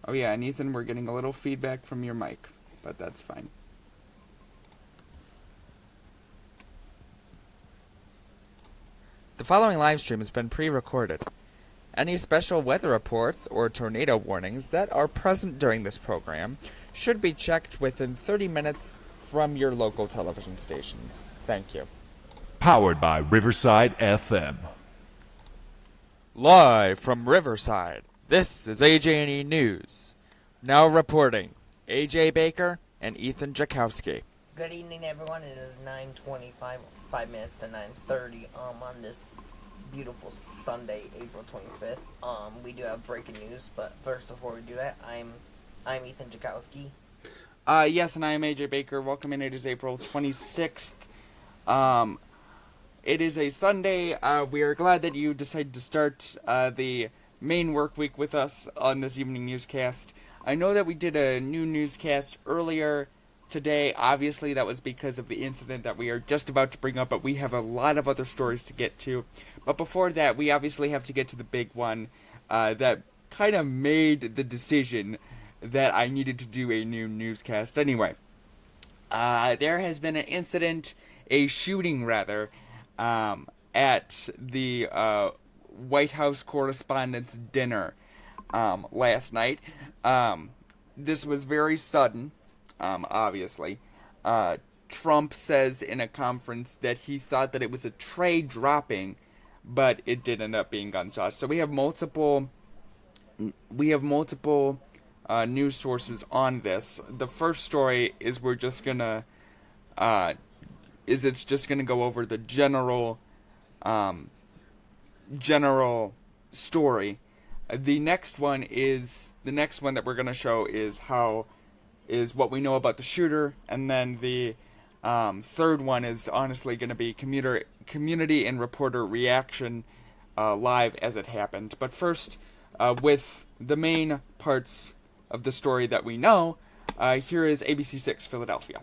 Oh yeah, and Ethan, we're getting a little feedback from your mic, but that's fine. The following live stream has been pre-recorded. Any special weather reports or tornado warnings that are present during this program should be checked within 30 minutes from your local television stations. Thank you. Powered by Riverside FM. Live from Riverside, this is AJ&E News. Now reporting, AJ Baker and Ethan Jakowski. Good evening, everyone. It is 9:25, 5 minutes to 9:30 on this beautiful Sunday, April 25th. We do have breaking news, but first, before we do that, I'm Ethan Jakowski. Yes, and I am AJ Baker. Welcome in. It is April 26th. It is a Sunday. We are glad that you decided to start the main work week with us on this evening newscast. I know that we did a new newscast earlier today. Obviously, that was because of the incident that we are just about to bring up, but we have a lot of other stories to get to. But before that, we obviously have to get to the big one that kind of made the decision that I needed to do a new newscast. Anyway, there has been an incident, a shooting rather, at the White House Correspondents' Dinner last night. This was very sudden, obviously. Trump says in a conference that he thought that it was a tray dropping, but it did end up being gunshots. So we have multiple news sources on this. The first story is it's just gonna go over the general story. The next one that we're gonna show is what we know about the shooter, and then the third one is honestly gonna be community and reporter reaction live as it happened. But first, with the main parts of the story that we know, here is ABC6 Philadelphia.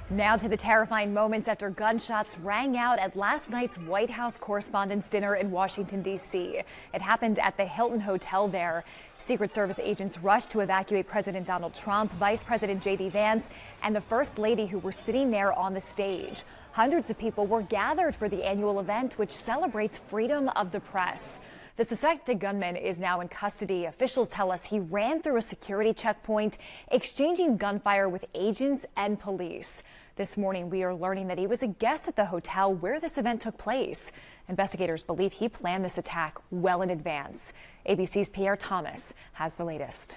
Now to the terrifying moments after gunshots rang out at last night's White House Correspondents' Dinner in Washington, D.C. It happened at the Hilton Hotel there. Secret Service agents rushed to evacuate President Donald Trump, Vice President J.D. Vance, and the First Lady, who were sitting there on the stage. Hundreds of people were gathered for the annual event, which celebrates freedom of the press. The suspected gunman is now in custody. Officials tell us he ran through a security checkpoint, exchanging gunfire with agents and police. This morning, we are learning that he was a guest at the hotel where this event took place. Investigators believe he planned this attack well in advance. ABC's Pierre Thomas has the latest.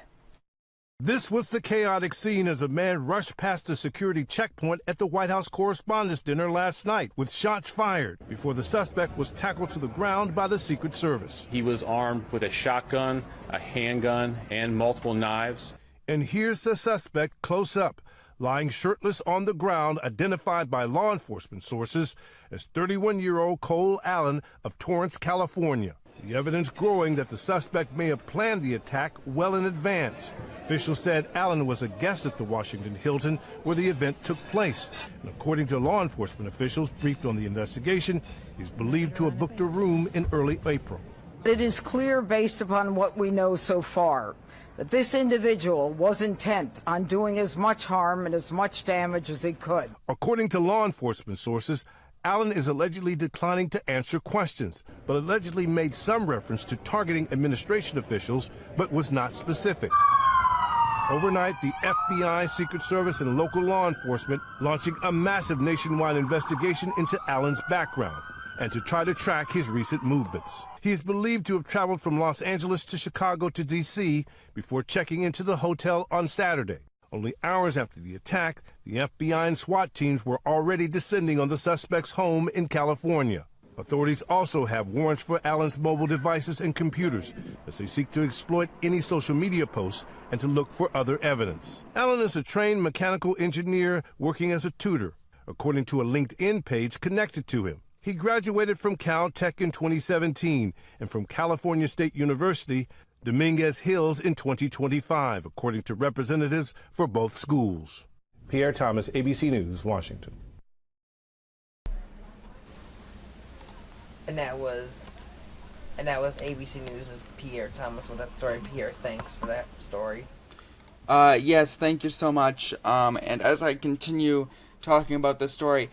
This was the chaotic scene as a man rushed past a security checkpoint at the White House Correspondents' Dinner last night with shots fired before the suspect was tackled to the ground by the Secret Service. He was armed with a shotgun, a handgun, and multiple knives. And here's the suspect close up, lying shirtless on the ground, identified by law enforcement sources as 31-year-old Cole Allen of Torrance, California. The evidence growing that the suspect may have planned the attack well in advance. Officials said Allen was a guest at the Washington Hilton where the event took place. And according to law enforcement officials briefed on the investigation, he's believed to have booked a room in early April. It is clear, based upon what we know so far, that this individual was intent on doing as much harm and as much damage as he could. According to law enforcement sources, Allen is allegedly declining to answer questions, but allegedly made some reference to targeting administration officials, but was not specific. Overnight, the FBI, Secret Service, and local law enforcement launching a massive nationwide investigation into Allen's background and to try to track his recent movements. He is believed to have traveled from Los Angeles to Chicago to D.C. before checking into the hotel on Saturday. Only hours after the attack, the FBI and SWAT teams were already descending on the suspect's home in California. Authorities also have warrants for Allen's mobile devices and computers as they seek to exploit any social media posts and to look for other evidence. Allen is a trained mechanical engineer working as a tutor, according to a LinkedIn page connected to him. He graduated from Caltech in 2017 and from California State University, Dominguez Hills in 2025, according to representatives for both schools. Pierre Thomas, ABC News, Washington. And that was ABC News' Pierre Thomas with that story. Pierre, thanks for that story. Yes, thank you so much. And as I continue talking about this story,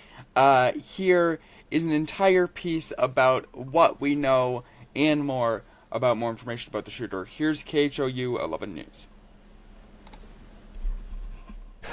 here is an entire piece about what we know and more information about the shooter. Here's KHOU 11 News.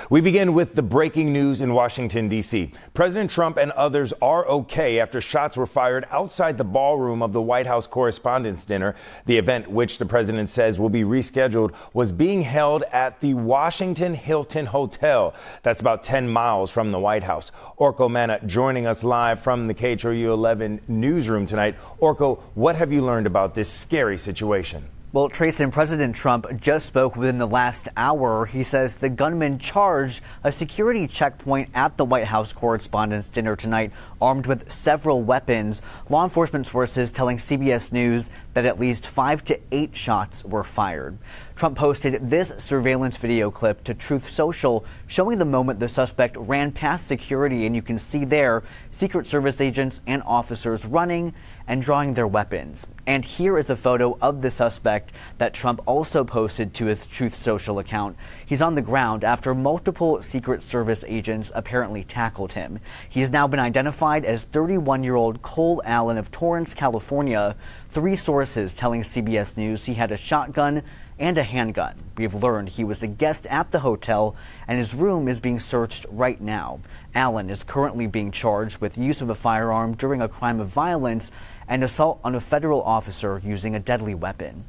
We begin with the breaking news in Washington, D.C. President Trump and others are okay after shots were fired outside the ballroom of the White House Correspondents' Dinner. The event, which the president says will be rescheduled, was being held at the Washington Hilton Hotel. That's about 10 miles from the White House. Orko Manna joining us live from the KHOU 11 newsroom tonight. Orko, what have you learned about this scary situation? Well, Tracy, President Trump just spoke within the last hour. He says the gunman charged a security checkpoint at the White House Correspondents' Dinner tonight, armed with several weapons. Law enforcement sources telling CBS News that at least 5 to 8 shots were fired. Trump posted this surveillance video clip to Truth Social, showing the moment the suspect ran past security, and you can see there Secret Service agents and officers running and drawing their weapons. And here is a photo of the suspect that Trump also posted to his Truth Social account. He's on the ground after multiple Secret Service agents apparently tackled him. He has now been identified as 31-year-old Cole Allen of Torrance, California. 3 sources telling CBS News he had a shotgun and a handgun. We've learned he was a guest at the hotel and his room is being searched right now. Allen is currently being charged with use of a firearm during a crime of violence and assault on a federal officer using a deadly weapon.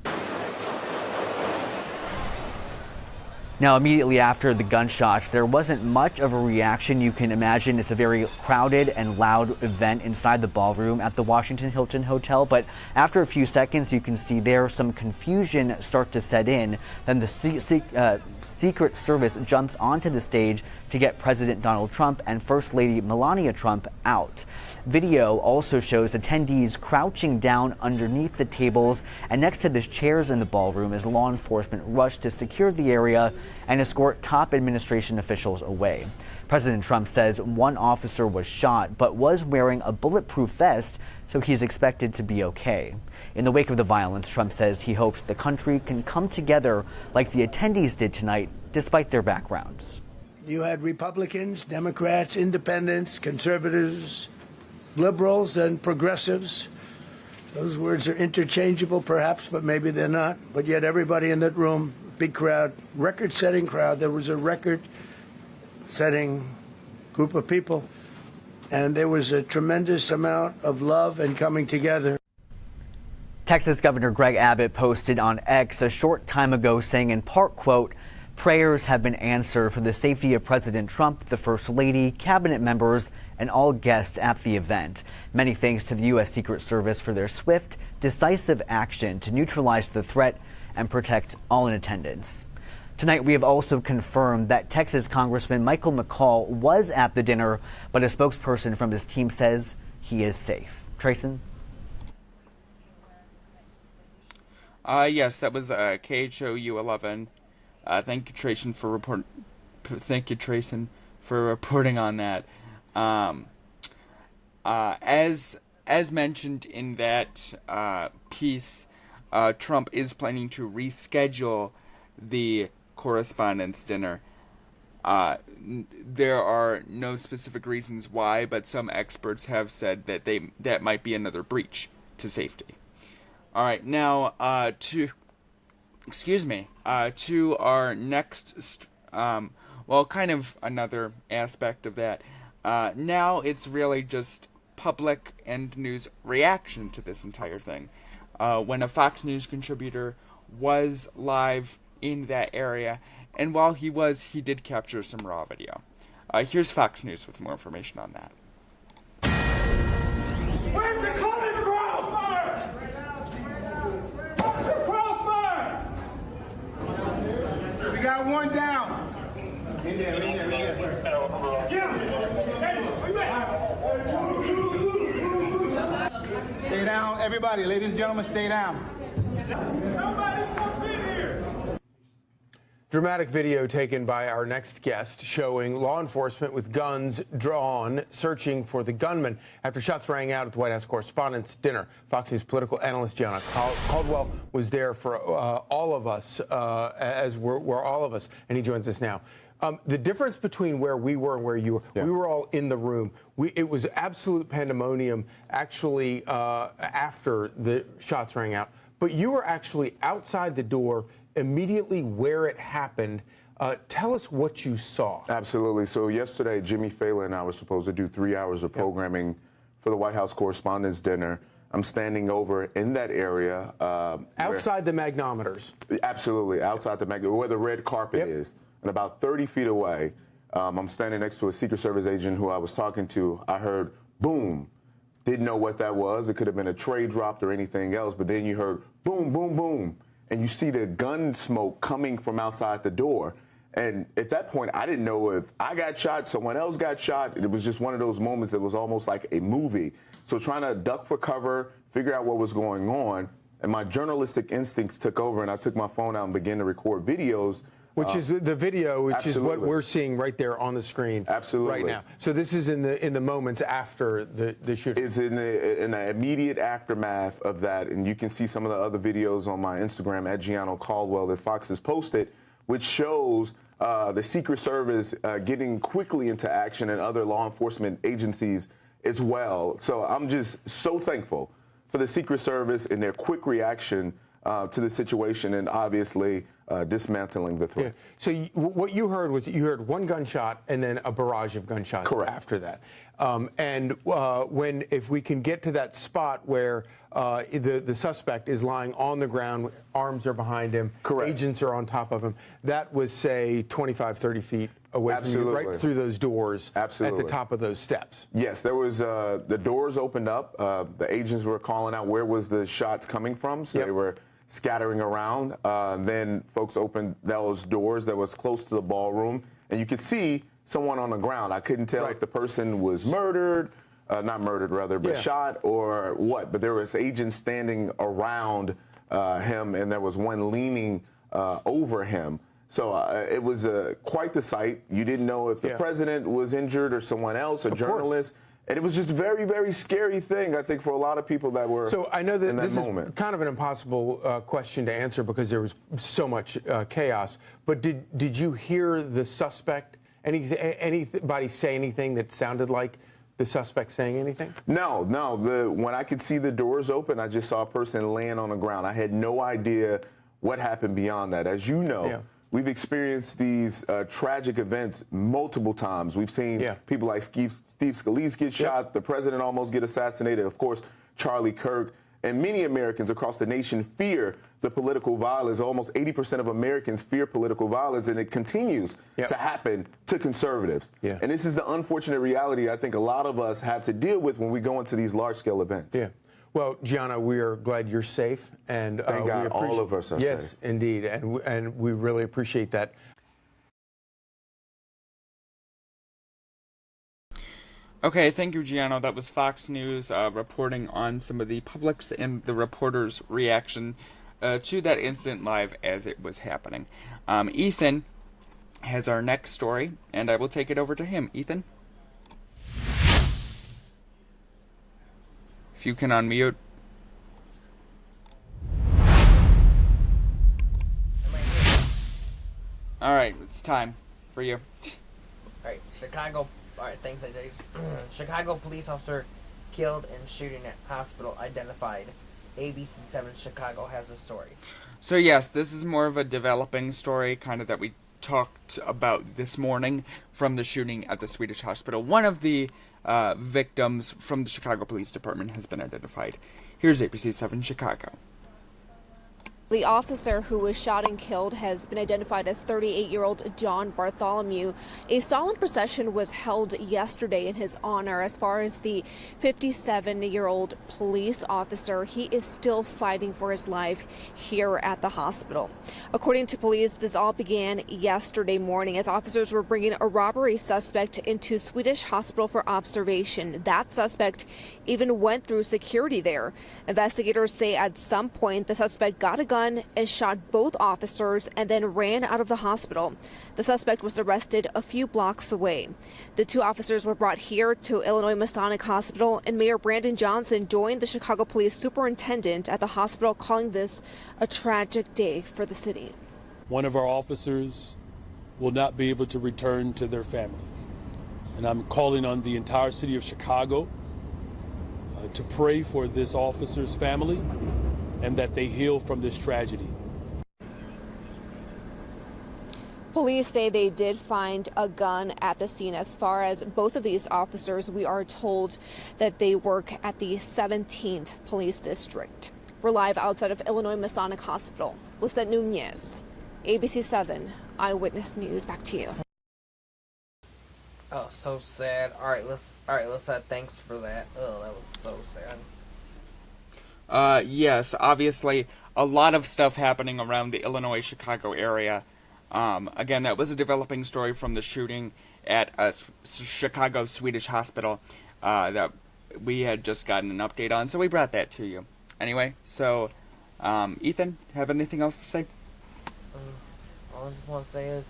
Now, immediately after the gunshots, there wasn't much of a reaction. You can imagine it's a very crowded and loud event inside the ballroom at the Washington Hilton Hotel. But after a few seconds, you can see there some confusion start to set in. Then the Secret Service jumps onto the stage to get President Donald Trump and First Lady Melania Trump out. Video also shows attendees crouching down underneath the tables and next to the chairs in the ballroom as law enforcement rushed to secure the area and escort top administration officials away. President Trump says one officer was shot but was wearing a bulletproof vest, so he's expected to be okay. In the wake of the violence, Trump says he hopes the country can come together like the attendees did tonight, despite their backgrounds. You had Republicans, Democrats, independents, conservatives, liberals, and progressives. Those words are interchangeable, perhaps, but maybe they're not. But yet everybody in that room, big crowd, record-setting crowd. There was a record-setting group of people, and there was a tremendous amount of love and coming together. Texas Governor Greg Abbott posted on X a short time ago saying in part, quote, "Prayers have been answered for the safety of President Trump, the First Lady, cabinet members, and all guests at the event. Many thanks to the U.S. Secret Service for their swift, decisive action to neutralize the threat and protect all in attendance." Tonight, we have also confirmed that Texas Congressman Michael McCaul was at the dinner, but a spokesperson from his team says he is safe. Trayson? Yes, that was KHOU 11. Thank you, Trayson, for reporting on that. As mentioned in that piece, Trump is planning to reschedule the Correspondents' Dinner. There are no specific reasons why, but some experts have said that that might be another breach to safety. All right, now to our next, kind of another aspect of that. Now it's really just public and news reaction to this entire thing. When a Fox News contributor was live in that area, and while he did capture some raw video. Here's Fox News with more information on that. Where's the crossfire? Where's the crossfire? We got one down. In there. Jim! Stay down, everybody. Ladies and gentlemen, stay down. Nobody comes in here. Dramatic video taken by our next guest showing law enforcement with guns drawn searching for the gunman after shots rang out at the White House Correspondents' Dinner. Fox News political analyst Gianna Caldwell was there for all of us, as were all of us, and he joins us now. The difference between where we were and where you were, we were all in the room. It was absolute pandemonium actually after the shots rang out, but you were actually outside the door immediately where it happened. Tell us what you saw. Absolutely. So yesterday, Jimmy Fallon and I were supposed to do 3 hours of programming for the White House Correspondents' Dinner. I'm standing over in that area. Outside the magnometers. Absolutely, outside the where the red carpet is. And about 30 feet away, I'm standing next to a Secret Service agent who I was talking to. I heard boom. Didn't know what that was. It could have been a tray dropped or anything else. But then you heard boom, boom, boom. And you see the gun smoke coming from outside the door. And at that point, I didn't know if I got shot, someone else got shot. It was just one of those moments that was almost like a movie. So trying to duck for cover, figure out what was going on. And my journalistic instincts took over, and I took my phone out and began to record videos. Which is the video, which absolutely. is what we're seeing right there on the screen right now. So this is in the moments after the shooting. It's in the immediate aftermath of that, and you can see some of the other videos on my Instagram at Gianna Caldwell that Fox has posted, which shows the Secret Service getting quickly into action and other law enforcement agencies as well. So I'm just so thankful for the Secret Service and their quick reaction to the situation, and obviously dismantling the threat. Yeah. So what you heard was you heard one gunshot and then a barrage of gunshots after that. If we can get to that spot where the suspect is lying on the ground, arms are behind him, agents are on top of him, that was, say, 25, 30 feet away from you, right through those doors at the top of those steps. Yes, there was the doors opened up. The agents were calling out where was the shots coming from, so they were scattering around. Then folks opened those doors that was close to the ballroom, and you could see someone on the ground. I couldn't tell if the person was murdered, not murdered rather, but shot or what. But there was agents standing around him, and there was one leaning over him. So it was quite the sight. You didn't know if the president was injured or someone else, a journalist. And it was just a very, very scary thing, I think, for a lot of people that were So I know that this moment. is kind of an impossible question to answer because there was so much chaos. But did you hear the suspect, anybody say anything that sounded like the suspect saying anything? No. When I could see the doors open, I just saw a person laying on the ground. I had no idea what happened beyond that. As you know, we've experienced these tragic events multiple times. We've seen people like Steve Scalise get shot, the president almost get assassinated, of course, Charlie Kirk. And many Americans across the nation fear the political violence. Almost 80% of Americans fear political violence, and it continues to happen to conservatives. And this is the unfortunate reality I think a lot of us have to deal with when we go into these large-scale events. Well, Gianna, we are glad you're safe, and thank God all of us are safe. Yes, indeed, and we really appreciate that. Okay, thank you, Gianna. That was Fox News reporting on some of the public's and the reporters' reaction to that incident live as it was happening. Ethan has our next story, and I will take it over to him. Ethan? If you can unmute. All right, it's time for you. All right, Chicago. All right, thanks, AJ. Chicago police officer killed in shooting at hospital identified. ABC7 Chicago has a story. So yes, this is more of a developing story, kind of that we talked about this morning from the shooting at the Swedish hospital. One of the victims from the Chicago Police Department has been identified. Here's ABC7 Chicago. The officer who was shot and killed has been identified as 38-year-old John Bartholomew. A solemn procession was held yesterday in his honor. As far as the 57-year-old police officer, he is still fighting for his life here at the hospital. According to police, this all began yesterday morning as officers were bringing a robbery suspect into Swedish hospital for observation. That suspect even went through security there. Investigators say at some point the suspect got a gun gun and shot both officers and then ran out of the hospital. The suspect was arrested a few blocks away. The two officers were brought here to Illinois Masonic Hospital, and Mayor Brandon Johnson joined the Chicago Police Superintendent at the hospital, calling this a tragic day for the city. One of our officers will not be able to return to their family. And I'm calling on the entire city of Chicago to pray for this officer's family and that they heal from this tragedy. Police say they did find a gun at the scene. As far as both of these officers, we are told that they work at the 17th Police District. We're live outside of Illinois Masonic Hospital. Lisette Nunez, ABC 7 Eyewitness News. Back to you. Oh, so sad. All right, Lisette, thanks for that. Oh, that was so sad. Yes, obviously a lot of stuff happening around the Illinois-Chicago area. Again, that was a developing story from the shooting at a Chicago Swedish hospital that we had just gotten an update on, so we brought that to you. Anyway, so, Ethan, have anything else to say? All I just want to say is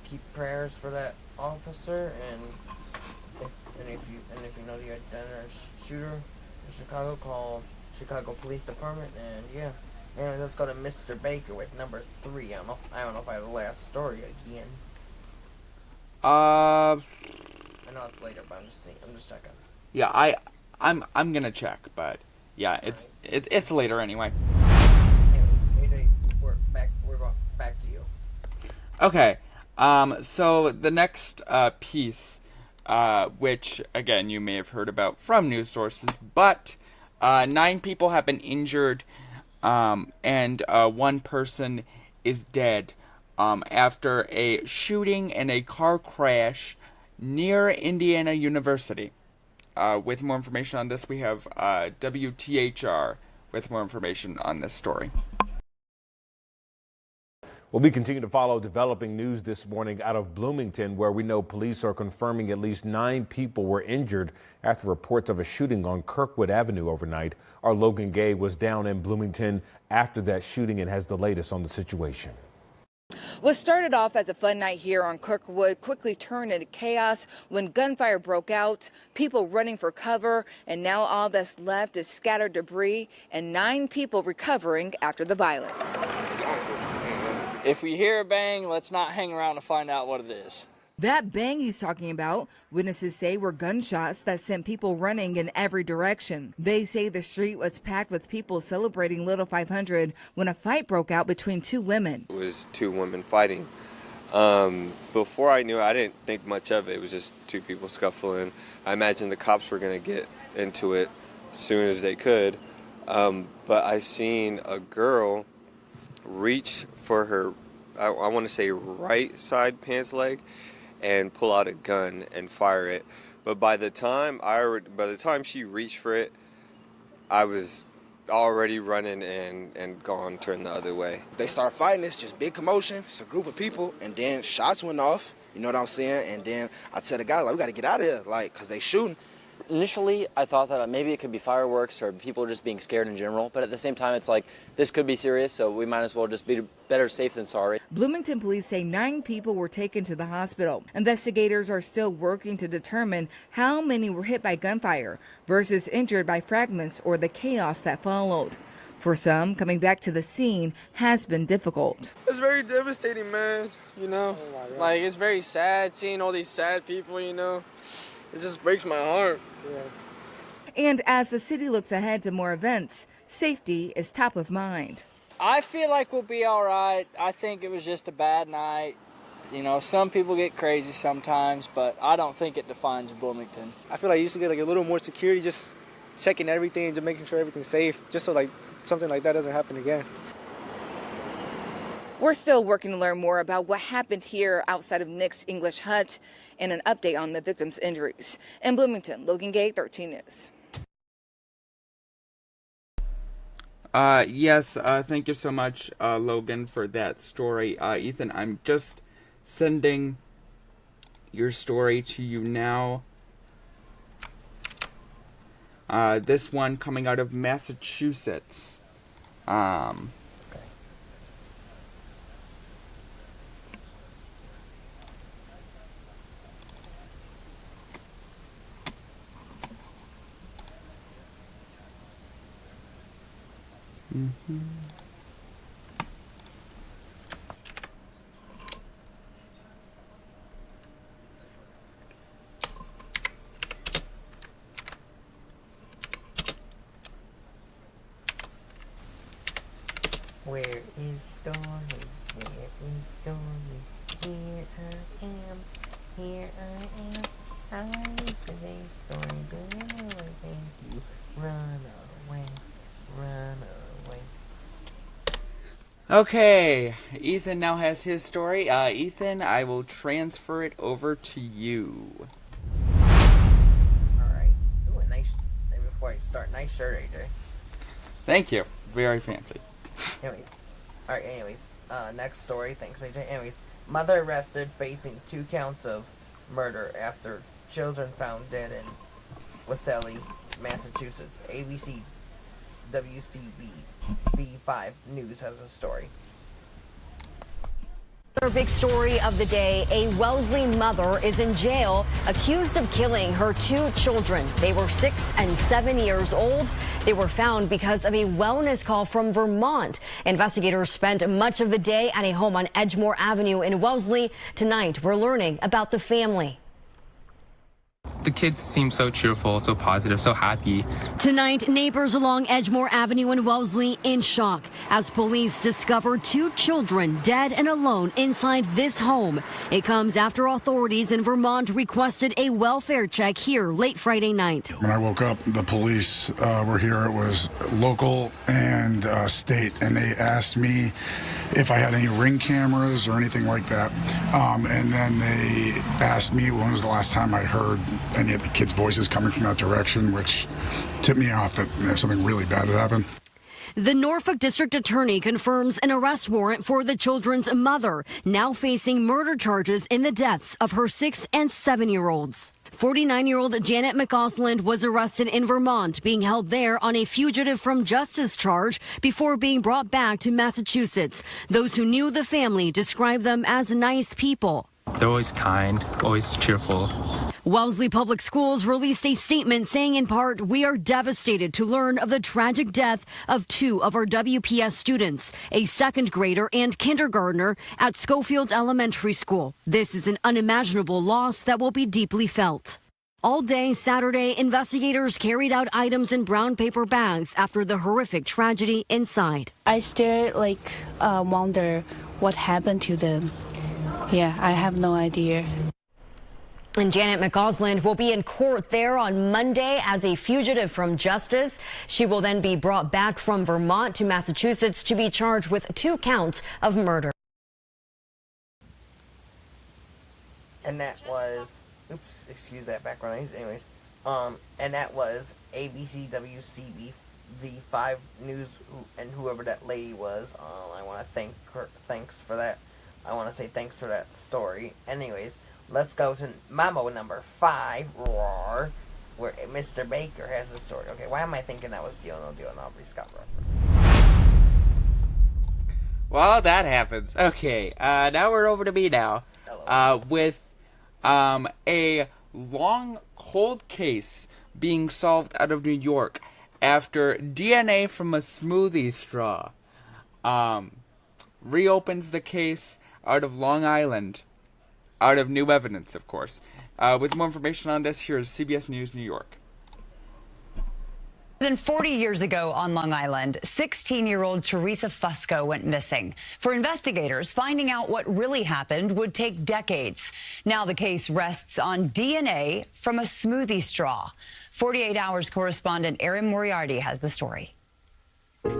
keep prayers for that officer, and if you know the identity shooter in Chicago, call Chicago Police Department. And yeah, anyway, let's go to Mr. Baker with number 3. I don't know if I have the last story again. I know it's later, but I'm just checking. Yeah, I'm gonna check, but yeah, it's later anyway. Anyway, AJ, we're back to you. Okay. So the next piece, which again you may have heard about from news sources, but 9 people have been injured, and 1 person is dead after a shooting and a car crash near Indiana University. With more information on this, we have WTHR with more information on this story. Well, we continue to follow developing news this morning out of Bloomington, where we know police are confirming at least 9 people were injured after reports of a shooting on Kirkwood Avenue overnight. Our Logan Gay was down in Bloomington after that shooting and has the latest on the situation. What started off as a fun night here on Kirkwood quickly turned into chaos when gunfire broke out, people running for cover, and now all that's left is scattered debris and 9 people recovering after the violence. If we hear a bang, let's not hang around to find out what it is. That bang he's talking about, witnesses say, were gunshots that sent people running in every direction. They say the street was packed with people celebrating Little 500 when a fight broke out between 2 women. It was 2 women fighting. Before I knew it, I didn't think much of it. It was just 2 people scuffling. I imagined the cops were going to get into it as soon as they could. But I seen a girl reach for her, I want to say right side pants leg, and pull out a gun and fire it. But by the time she reached for it, I was already running and gone, turned the other way. They start fighting. It's just big commotion. It's a group of people, and then shots went off. You know what I'm saying? And then I tell the guy, like, we got to get out of here, like, because they shooting. Initially, I thought that maybe it could be fireworks or people just being scared in general, but at the same time, it's like, this could be serious, so we might as well just be better safe than sorry. Bloomington police say 9 people were taken to the hospital. Investigators are still working to determine how many were hit by gunfire versus injured by fragments or the chaos that followed. For some, coming back to the scene has been difficult. It's very devastating, man, you know? Like, it's very sad seeing all these sad people, you know? It just breaks my heart. Yeah. And as the city looks ahead to more events, safety is top of mind. I feel like we'll be all right. I think it was just a bad night. You know, some people get crazy sometimes, but I don't think it defines Bloomington. I feel like you used to get like a little more security, just checking everything, just making sure everything's safe, just so like something like that doesn't happen again. We're still working to learn more about what happened here outside of Nick's English Hut and an update on the victims' injuries. In Bloomington, Logan Gay, 13 News. Yes, thank you so much, Logan, for that story. Ethan, I'm just sending your story to you now. This one coming out of Massachusetts. Where is Stormy? Where is Stormy? Here I am. Here I am. Hi today, Stormy. Run away, thank you. Run away. Run away. Okay, Ethan now has his story. Ethan, I will transfer it over to you. Alright. Ooh, a nice. Before I start, nice shirt, AJ. Thank you. Very fancy. Anyways. Next story. Thanks, AJ. Anyways, mother arrested facing 2 counts of murder after children found dead in Wassaili, Massachusetts. ABC WCB V5 News has a story. Another big story of the day, a Wellesley mother is in jail accused of killing her 2 children. They were 6 and 7 years old. They were found because of a wellness call from Vermont. Investigators spent much of the day at a home on Edgemore Avenue in Wellesley. Tonight, we're learning about the family. The kids seem so cheerful, so positive, so happy. Tonight, neighbors along Edgemore Avenue in Wellesley in shock as police discovered 2 children dead and alone inside this home. It comes after authorities in Vermont requested a welfare check here late Friday night. When I woke up, the police were here. It was local and state, and they asked me if I had any Ring cameras or anything like that. And then they asked me when was the last time I heard any of the kids' voices coming from that direction, which tipped me off that something really bad had happened. The Norfolk District Attorney confirms an arrest warrant for the children's mother, now facing murder charges in the deaths of her 6 and 7-year-olds. 49-year-old Janet McCausland was arrested in Vermont, being held there on a fugitive from justice charge before being brought back to Massachusetts. Those who knew the family described them as nice people. They're always kind, always cheerful. Wellesley Public Schools released a statement saying in part, "We are devastated to learn of the tragic death of 2 of our WPS students, a 2nd grader and kindergartner at Schofield Elementary School. This is an unimaginable loss that will be deeply felt." All day Saturday, investigators carried out items in brown paper bags after the horrific tragedy inside. I still wonder what happened to them. Yeah, I have no idea. And Janet McCausland will be in court there on Monday as a fugitive from justice. She will then be brought back from Vermont to Massachusetts to be charged with 2 counts of murder. And that was, oops, excuse that background noise. Anyways, and that was ABC WCB V5 News, and whoever that lady was. I want to thank her. Thanks for that. I want to say thanks for that story. Anyways, let's go to Mambo number 5, Roar, where Mr. Baker has a story. Okay, why am I thinking that was Deal No Deal, an Aubrey Scott reference? Well, that happens. Okay, now we're over to me now. With a long, cold case being solved out of New York after DNA from a smoothie straw reopens the case out of Long Island, out of new evidence, of course. With more information on this, here's CBS News New York. More than 40 years ago on Long Island, 16-year-old Teresa Fusco went missing. For investigators, finding out what really happened would take decades. Now the case rests on DNA from a smoothie straw. 48 Hours correspondent Erin Moriarty has the story.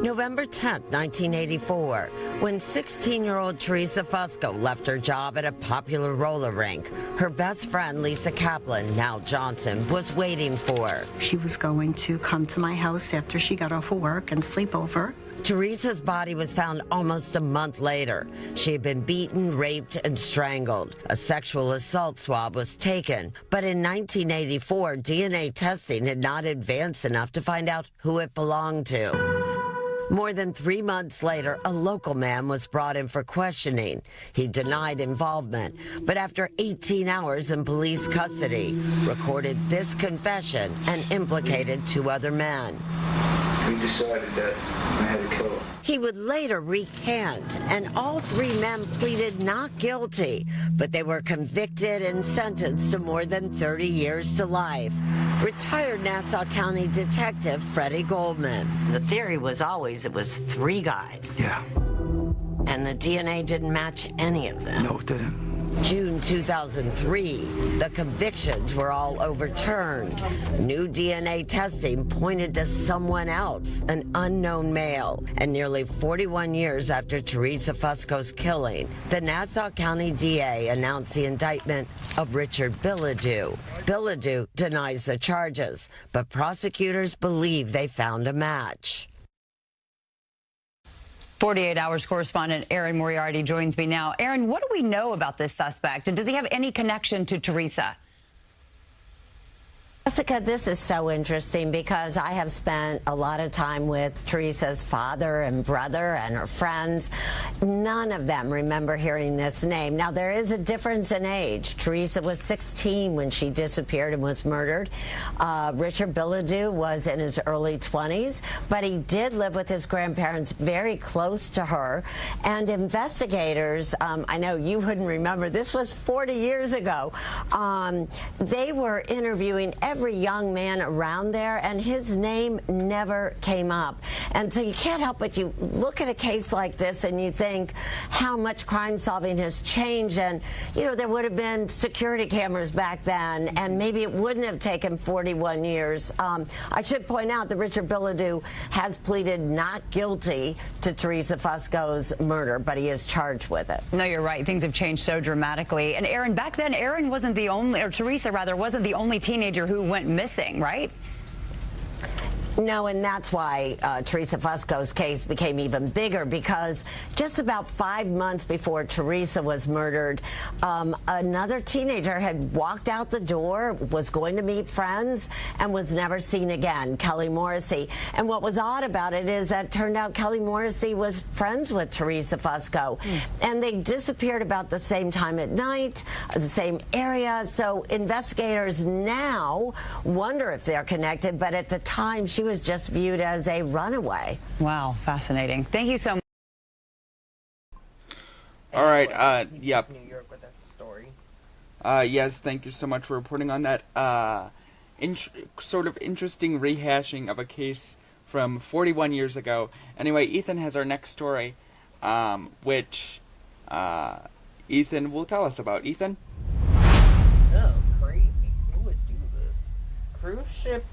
November 10th, 1984, when 16-year-old Teresa Fusco left her job at a popular roller rink. Her best friend, Lisa Kaplan, now Johnson, was waiting for her. She was going to come to my house after she got off of work and sleep over. Teresa's body was found almost a month later. She had been beaten, raped, and strangled. A sexual assault swab was taken. But in 1984, DNA testing had not advanced enough to find out who it belonged to. More than 3 months later, a local man was brought in for questioning. He denied involvement, but after 18 hours in police custody, recorded this confession and implicated 2 other men. we decided that I had to kill her. He would later recant, and all three men pleaded not guilty, but they were convicted and sentenced to more than 30 years to life. Retired Nassau County Detective Freddie Goldman. The theory was always it was three guys. Yeah. And the DNA didn't match any of them. No, it didn't. June 2003, the convictions were all overturned. New DNA testing pointed to someone else, an unknown male. And nearly 41 years after Teresa Fusco's killing, the Nassau County DA announced the indictment of Richard Bilodeau. Bilodeau denies the charges, but prosecutors believe they found a match. 48 Hours correspondent Aaron Moriarty joins me now. Aaron, what do we know about this suspect? And does he have any connection to Teresa? Jessica, this is so interesting because I have spent a lot of time with Teresa's father and brother and her friends. None of them remember hearing this name. Now, there is a difference in age. Teresa was 16 when she disappeared and was murdered. Richard Bilodeau was in his early 20s, but he did live with his grandparents very close to her. And investigators, I know you wouldn't remember, this was 40 years ago. They were interviewing every young man around there, and his name never came up. And so you can't help but you look at a case like this and you think how much crime solving has changed. And, you know, there would have been security cameras back then, and maybe it wouldn't have taken 41 years. I should point out that Richard Bilodeau has pleaded not guilty to Teresa Fusco's murder, but he is charged with it. No, you're right. Things have changed so dramatically. And Aaron, back then, Aaron wasn't the only, or Teresa rather, wasn't the only teenager who went missing, right? No, and that's why Teresa Fusco's case became even bigger, because just about 5 months before Teresa was murdered, another teenager had walked out the door, was going to meet friends, and was never seen again, Kelly Morrissey. And what was odd about it is that it turned out Kelly Morrissey was friends with Teresa Fusco, and they disappeared about the same time at night, the same area. So investigators now wonder if they're connected, but at the time she was just viewed as a runaway. Wow, fascinating. Thank you so much. All right, yep. New York with that story. Yes, thank you so much for reporting on that. Sort of interesting rehashing of a case from 41 years ago. Anyway, Ethan has our next story, which Ethan will tell us about. Ethan? Oh, crazy. Who would do this? Cruise ship...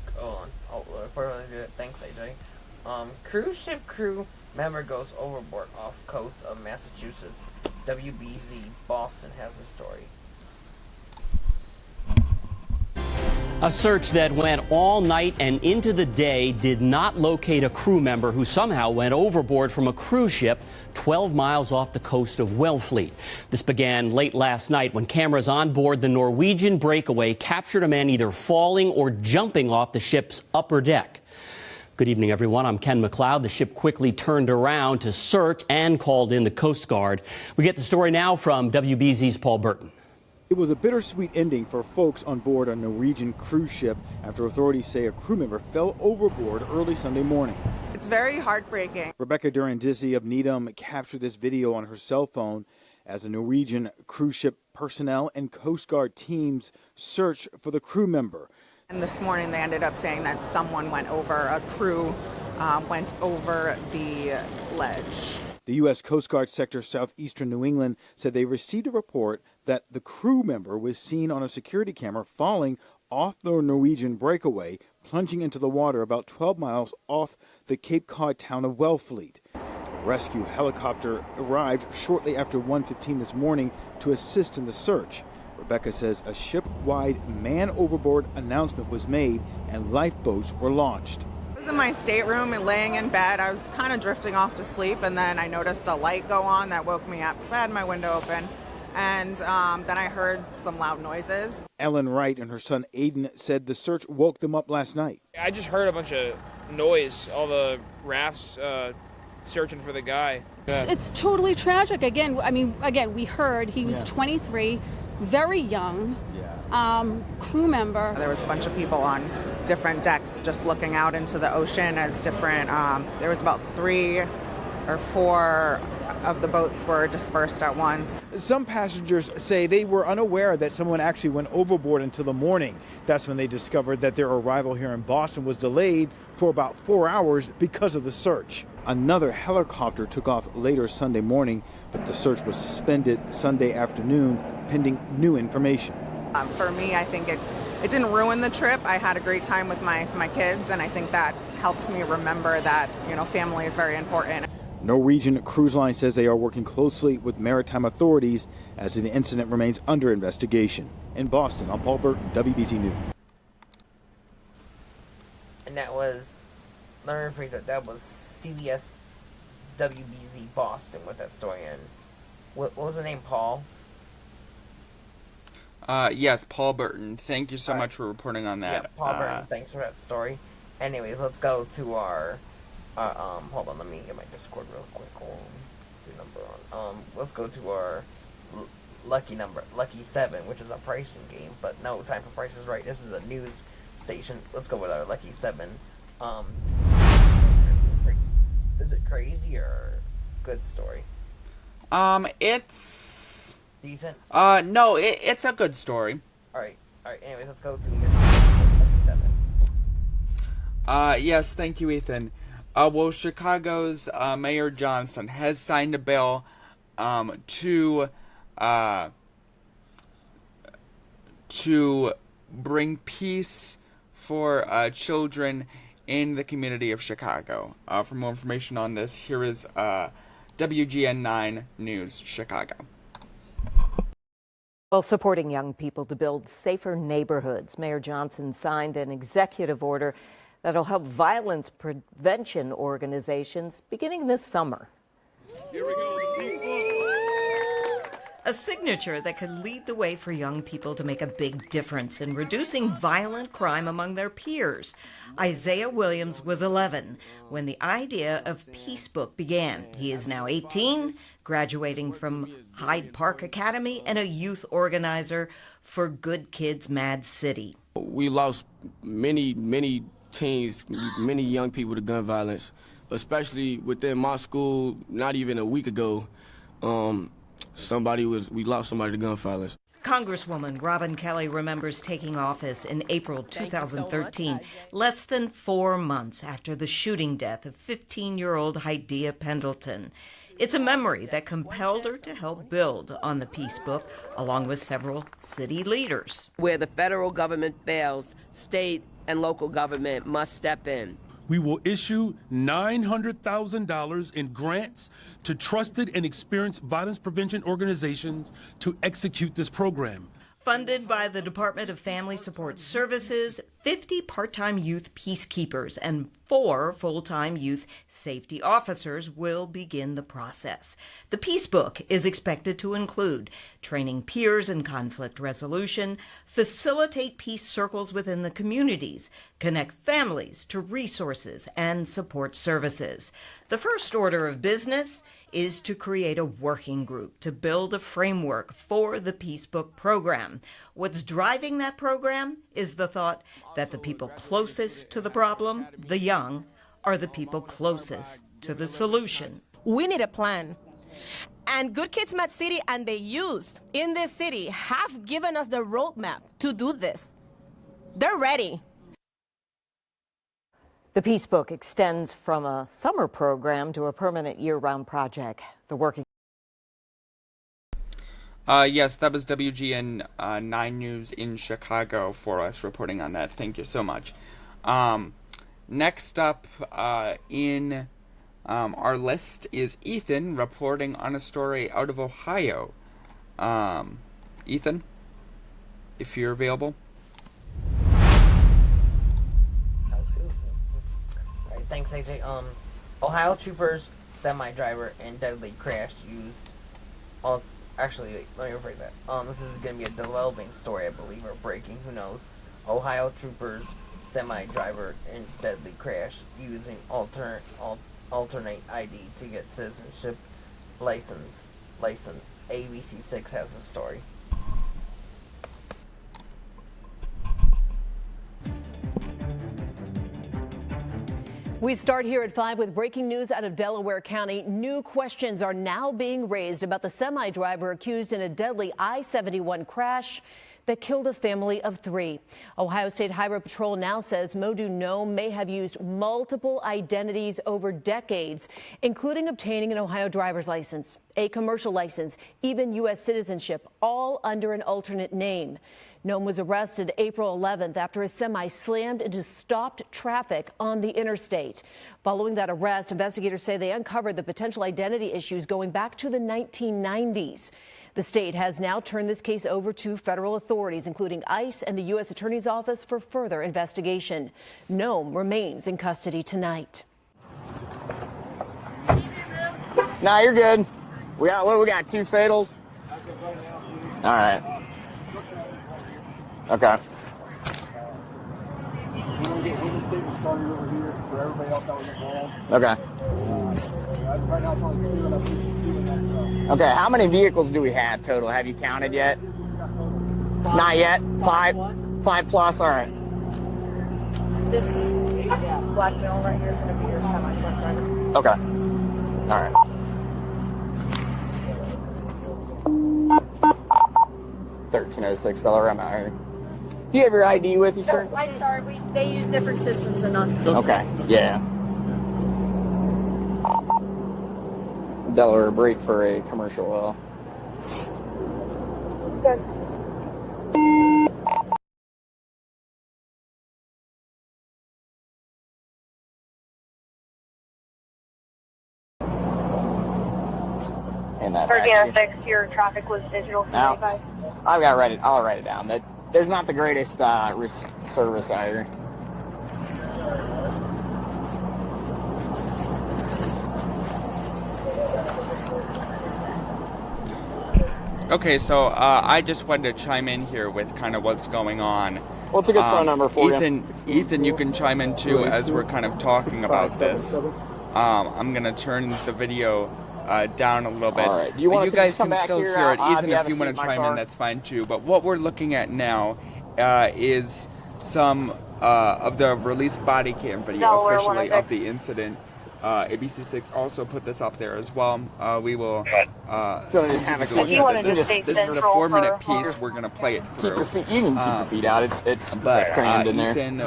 thanks, AJ. Cruise ship crew member goes overboard off coast of Massachusetts. WBZ Boston has a story. A search that went all night and into the day did not locate a crew member who somehow went overboard from a cruise ship 12 miles off the coast of Wellfleet. This began late last night when cameras on board the Norwegian Breakaway captured a man either falling or jumping off the ship's upper deck. Good evening, everyone. I'm Ken McLeod. The ship quickly turned around to search and called in the Coast Guard. We get the story now from WBZ's Paul Burton. It was a bittersweet ending for folks on board a Norwegian cruise ship after authorities say a crew member fell overboard early Sunday morning. It's very heartbreaking. Rebecca Durandisi of Needham captured this video on her cell phone as the Norwegian cruise ship personnel and Coast Guard teams search for the crew member. And this morning they ended up saying that someone went over, a crew went over the ledge. The U.S. Coast Guard sector southeastern New England said they received a report that the crew member was seen on a security camera falling off the Norwegian Breakaway, plunging into the water about 12 miles off the Cape Cod town of Wellfleet. A rescue helicopter arrived shortly after 1:15 this morning to assist in the search. Rebecca says a ship-wide man overboard announcement was made and lifeboats were launched. I was in my stateroom and laying in bed. I was kind of drifting off to sleep, and then I noticed a light go on that woke me up because I had my window open. And then I heard some loud noises. Ellen Wright and her son Aiden said the search woke them up last night. I just heard a bunch of noise, all the rafts searching for the guy. It's totally tragic. Again, we heard he was 23, very young, crew member. There was a bunch of people on different decks just looking out into the ocean as different, there was about 3 or 4 of the boats were dispersed at once. Some passengers say they were unaware that someone actually went overboard until the morning. That's when they discovered that their arrival here in Boston was delayed for about 4 hours because of the search. Another helicopter took off later Sunday morning, but the search was suspended Sunday afternoon pending new information. For me, I think it didn't ruin the trip. I had a great time with my kids, and I think that helps me remember that, family is very important. Norwegian Cruise Line says they are working closely with maritime authorities as the incident remains under investigation. In Boston, I'm Paul Burton, WBZ News. And that was, let me rephrase that was CBS WBZ Boston with that story in. What was the name, Paul? Yes, Paul Burton. Thank you so much for reporting on that. Yeah, Paul Burton, thanks for that story. Anyways, let's go to our, hold on, let me get my Discord real quick. Let's go to our lucky 7, which is a pricing game, but no time for Price is Right. This is a news station. Let's go with our lucky 7. Is it crazy or good story? It's decent. No, it's a good story. All right. Anyways, let's go to Mr. 7. Yes, thank you, Ethan. Well, Chicago's Mayor Johnson has signed a bill to bring peace for children in the community of Chicago. For more information on this, here is WGN 9 News, Chicago. While supporting young people to build safer neighborhoods, Mayor Johnson signed an executive order that'll help violence prevention organizations beginning this summer. Here we go, the Peace Book. A signature that could lead the way for young people to make a big difference in reducing violent crime among their peers. Isaiah Williams was 11 when the idea of Peace Book began. He is now 18, graduating from Hyde Park Academy and a youth organizer for Good Kids Mad City. We lost many teens, many young people to gun violence, especially within my school. Not even a week ago, we lost somebody to gun violence. Congresswoman Robin Kelly remembers taking office in April 2013, less than 4 months after the shooting death of 15-year-old Hydea Pendleton. It's a memory that compelled her to help build on the Peace Book, along with several city leaders. Where the federal government fails, state and local government must step in. We will issue $900,000 in grants to trusted and experienced violence prevention organizations to execute this program. Funded by the Department of Family Support Services, 50 part-time youth peacekeepers and 4 full-time youth safety officers will begin the process. The Peace Book is expected to include training peers in conflict resolution, facilitate peace circles within the communities, connect families to resources and support services. The first order of business is to create a working group to build a framework for the Peace Book program. What's driving that program is the thought that the people closest to the problem, the young, are the people closest to the solution. We need a plan. And Good Kids Mad City and the youth in this city have given us the roadmap to do this. They're ready. The Peace Book extends from a summer program to a permanent year-round project. The working Yes, that was WGN 9 News in Chicago for us reporting on that. Thank you so much. Next up in our list is Ethan reporting on a story out of Ohio. Ethan, if you're available. Thanks, AJ. Ohio troopers, semi-driver, and deadly crash used. Actually, wait, let me rephrase that. This is going to be a developing story, I believe, or breaking. Who knows? Ohio troopers, semi-driver, and deadly crash using alternate ID to get citizenship license. ABC6 has a story. We start here at 5 with breaking news out of Delaware County. New questions are now being raised about the semi-driver accused in a deadly I-71 crash that killed a family of 3. Ohio State Highway Patrol now says Modu Nome may have used multiple identities over decades, including obtaining an Ohio driver's license, a commercial license, even U.S. citizenship, all under an alternate name. Nome was arrested April 11th after a semi slammed into stopped traffic on the interstate. Following that arrest, investigators say they uncovered the potential identity issues going back to the 1990s. The state has now turned this case over to federal authorities, including ICE and the U.S. Attorney's Office, for further investigation. Nome remains in custody tonight. Nah, you're good. We got 2 fatals. All right. Okay. Okay. Okay, how many vehicles do we have total? Have you counted yet? Not yet? 5 plus, all right. This black male right here is going to be your semi-truck driver. Okay. All right. $13.06 amount here. Do you have your ID with you, sir? I'm sorry, they use different systems than us. Okay, yeah. Delaware break for a commercial oil. Good. And that Virginia 6, your traffic was digital. Now, I'll write it down. There's not the greatest service either. Okay, so I just wanted to chime in here with kind of what's going on. What's a good phone number for Ethan, you can chime in too as we're kind of talking about this. I'm gonna turn the video down a little bit. All right. You guys can still here? hear it. Ethan, if you want to chime in, that's fine too. But what we're looking at now is some of the released body cam video officially of the incident. ABC6 also put this up there as well. We will just have a this is a 4-minute piece. We're gonna play it through. You can keep your feet out. It's but crammed in there. Ethan,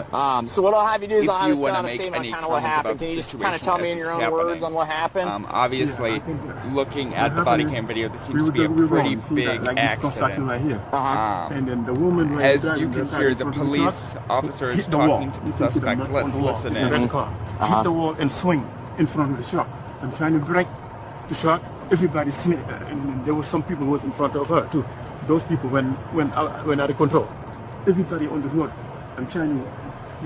so what I'll have you do is I'll have you you want to a make statement any kind of what comments happened. about the Can you just situation kind of tell me in as your it's own words happening? on what happened? Obviously, looking at the body cam video, this seems to be a pretty big accident. Right here. And then the woman right As you can hear, the police officer is talking to the suspect. Let's listen in. Hit the wall and swing in front of the truck. I'm trying to break the truck. Everybody seen it, and there was some people who was in front of her too. Those people went out of control. Everybody on the road. I'm trying to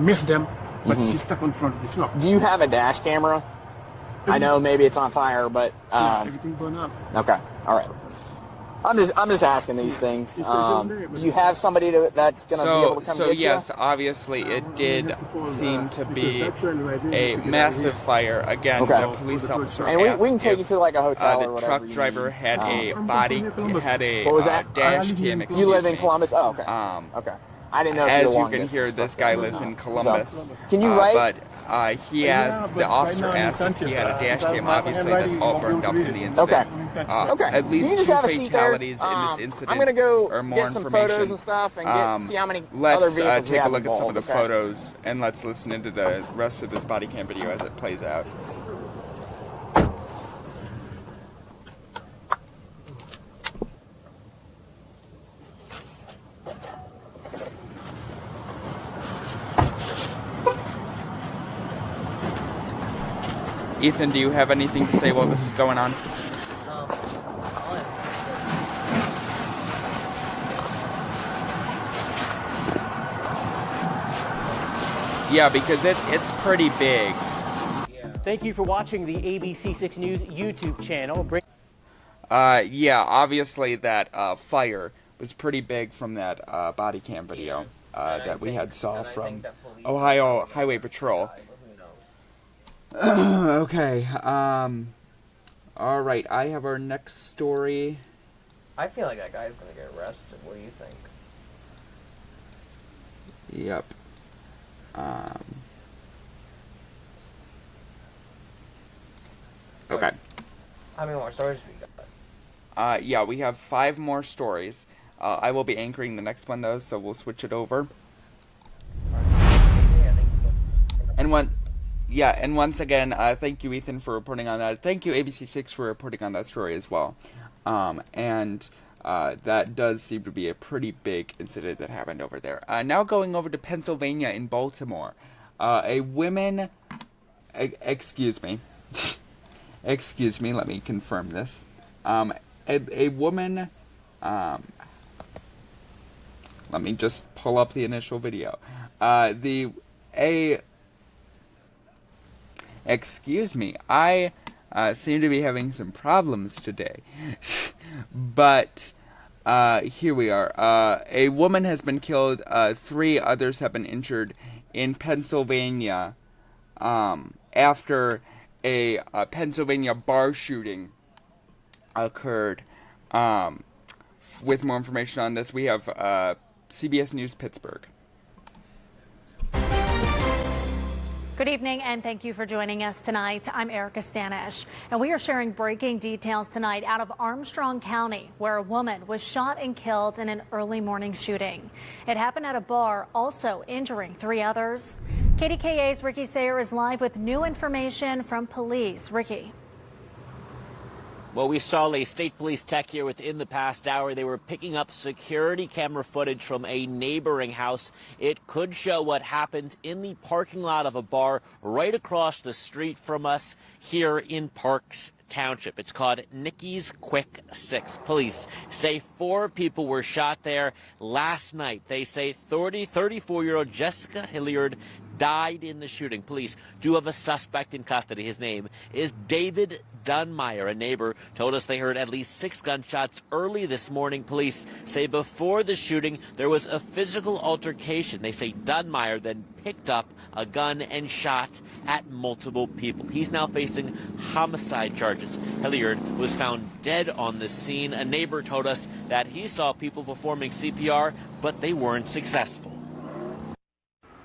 miss them, but she's stuck in front of the truck. Do you have a dash camera? I know maybe it's on fire, but everything burned up. Okay, all right. I'm just asking these things. Do you have somebody that's going to be able to come get you? So yes, obviously it did seem to be a massive fire. Again, the police officer and we can take you to like a hotel or the whatever. truck driver had a What was that? dash cam. You live in Columbus? Oh, okay. Okay. I didn't know. As you can hear, this guy lives in Columbus. Can you write? But the officer asked if he had a dash cam. Obviously, that's all burned up in the incident. Okay. At least You 2 just have a seat there. fatalities in this incident. I'm gonna go or more get some information. photos and stuff and see how many other Let's vehicles we take a have look at some of the involved, okay? photos and let's listen into the rest of this body cam video as it plays out. Ethan, do you have anything to say while this is going on? Yeah, because it's pretty big. Thank you for watching the ABC6 News YouTube channel. Yeah, obviously that fire was pretty big from that body cam video that we had saw from Ohio Highway Patrol. Okay, all right, I have our next story. I feel like that guy's gonna get arrested. What do you think? Yep. How many more stories we got? Yeah, we have 5 more stories. I will be anchoring the next one, though, so we'll switch it over. And once again, thank you, Ethan, for reporting on that. Thank you, ABC6, for reporting on that story as well. That does seem to be a pretty big incident that happened over there. Now going over to Pennsylvania in Baltimore. A woman... excuse me. Excuse me, let me confirm this. A woman... let me just pull up the initial video. Excuse me, I seem to be having some problems today. But here we are. A woman has been killed. 3 others have been injured in Pennsylvania after a Pennsylvania bar shooting occurred. With more information on this, we have CBS News Pittsburgh. Good evening, and thank you for joining us tonight. I'm Erica Stanish, and we are sharing breaking details tonight out of Armstrong County, where a woman was shot and killed in an early morning shooting. It happened at a bar, also injuring 3 others. KDKA's Ricky Sayer is live with new information from police. Ricky. Well, we saw a state police tech here within the past hour. They were picking up security camera footage from a neighboring house. It could show what happened in the parking lot of a bar right across the street from us here in Parks Township. It's called Nikki's Quick 6. Police say 4 people were shot there last night. They say 34-year-old Jessica Hilliard died in the shooting. Police do have a suspect in custody. His name is David Dunmeyer. A neighbor told us they heard at least 6 gunshots early this morning. Police say before the shooting there was a physical altercation. They say Dunmeyer then picked up a gun and shot at multiple people. He's now facing homicide charges. Hilliard was found dead on the scene. A neighbor told us that he saw people performing CPR, but they weren't successful.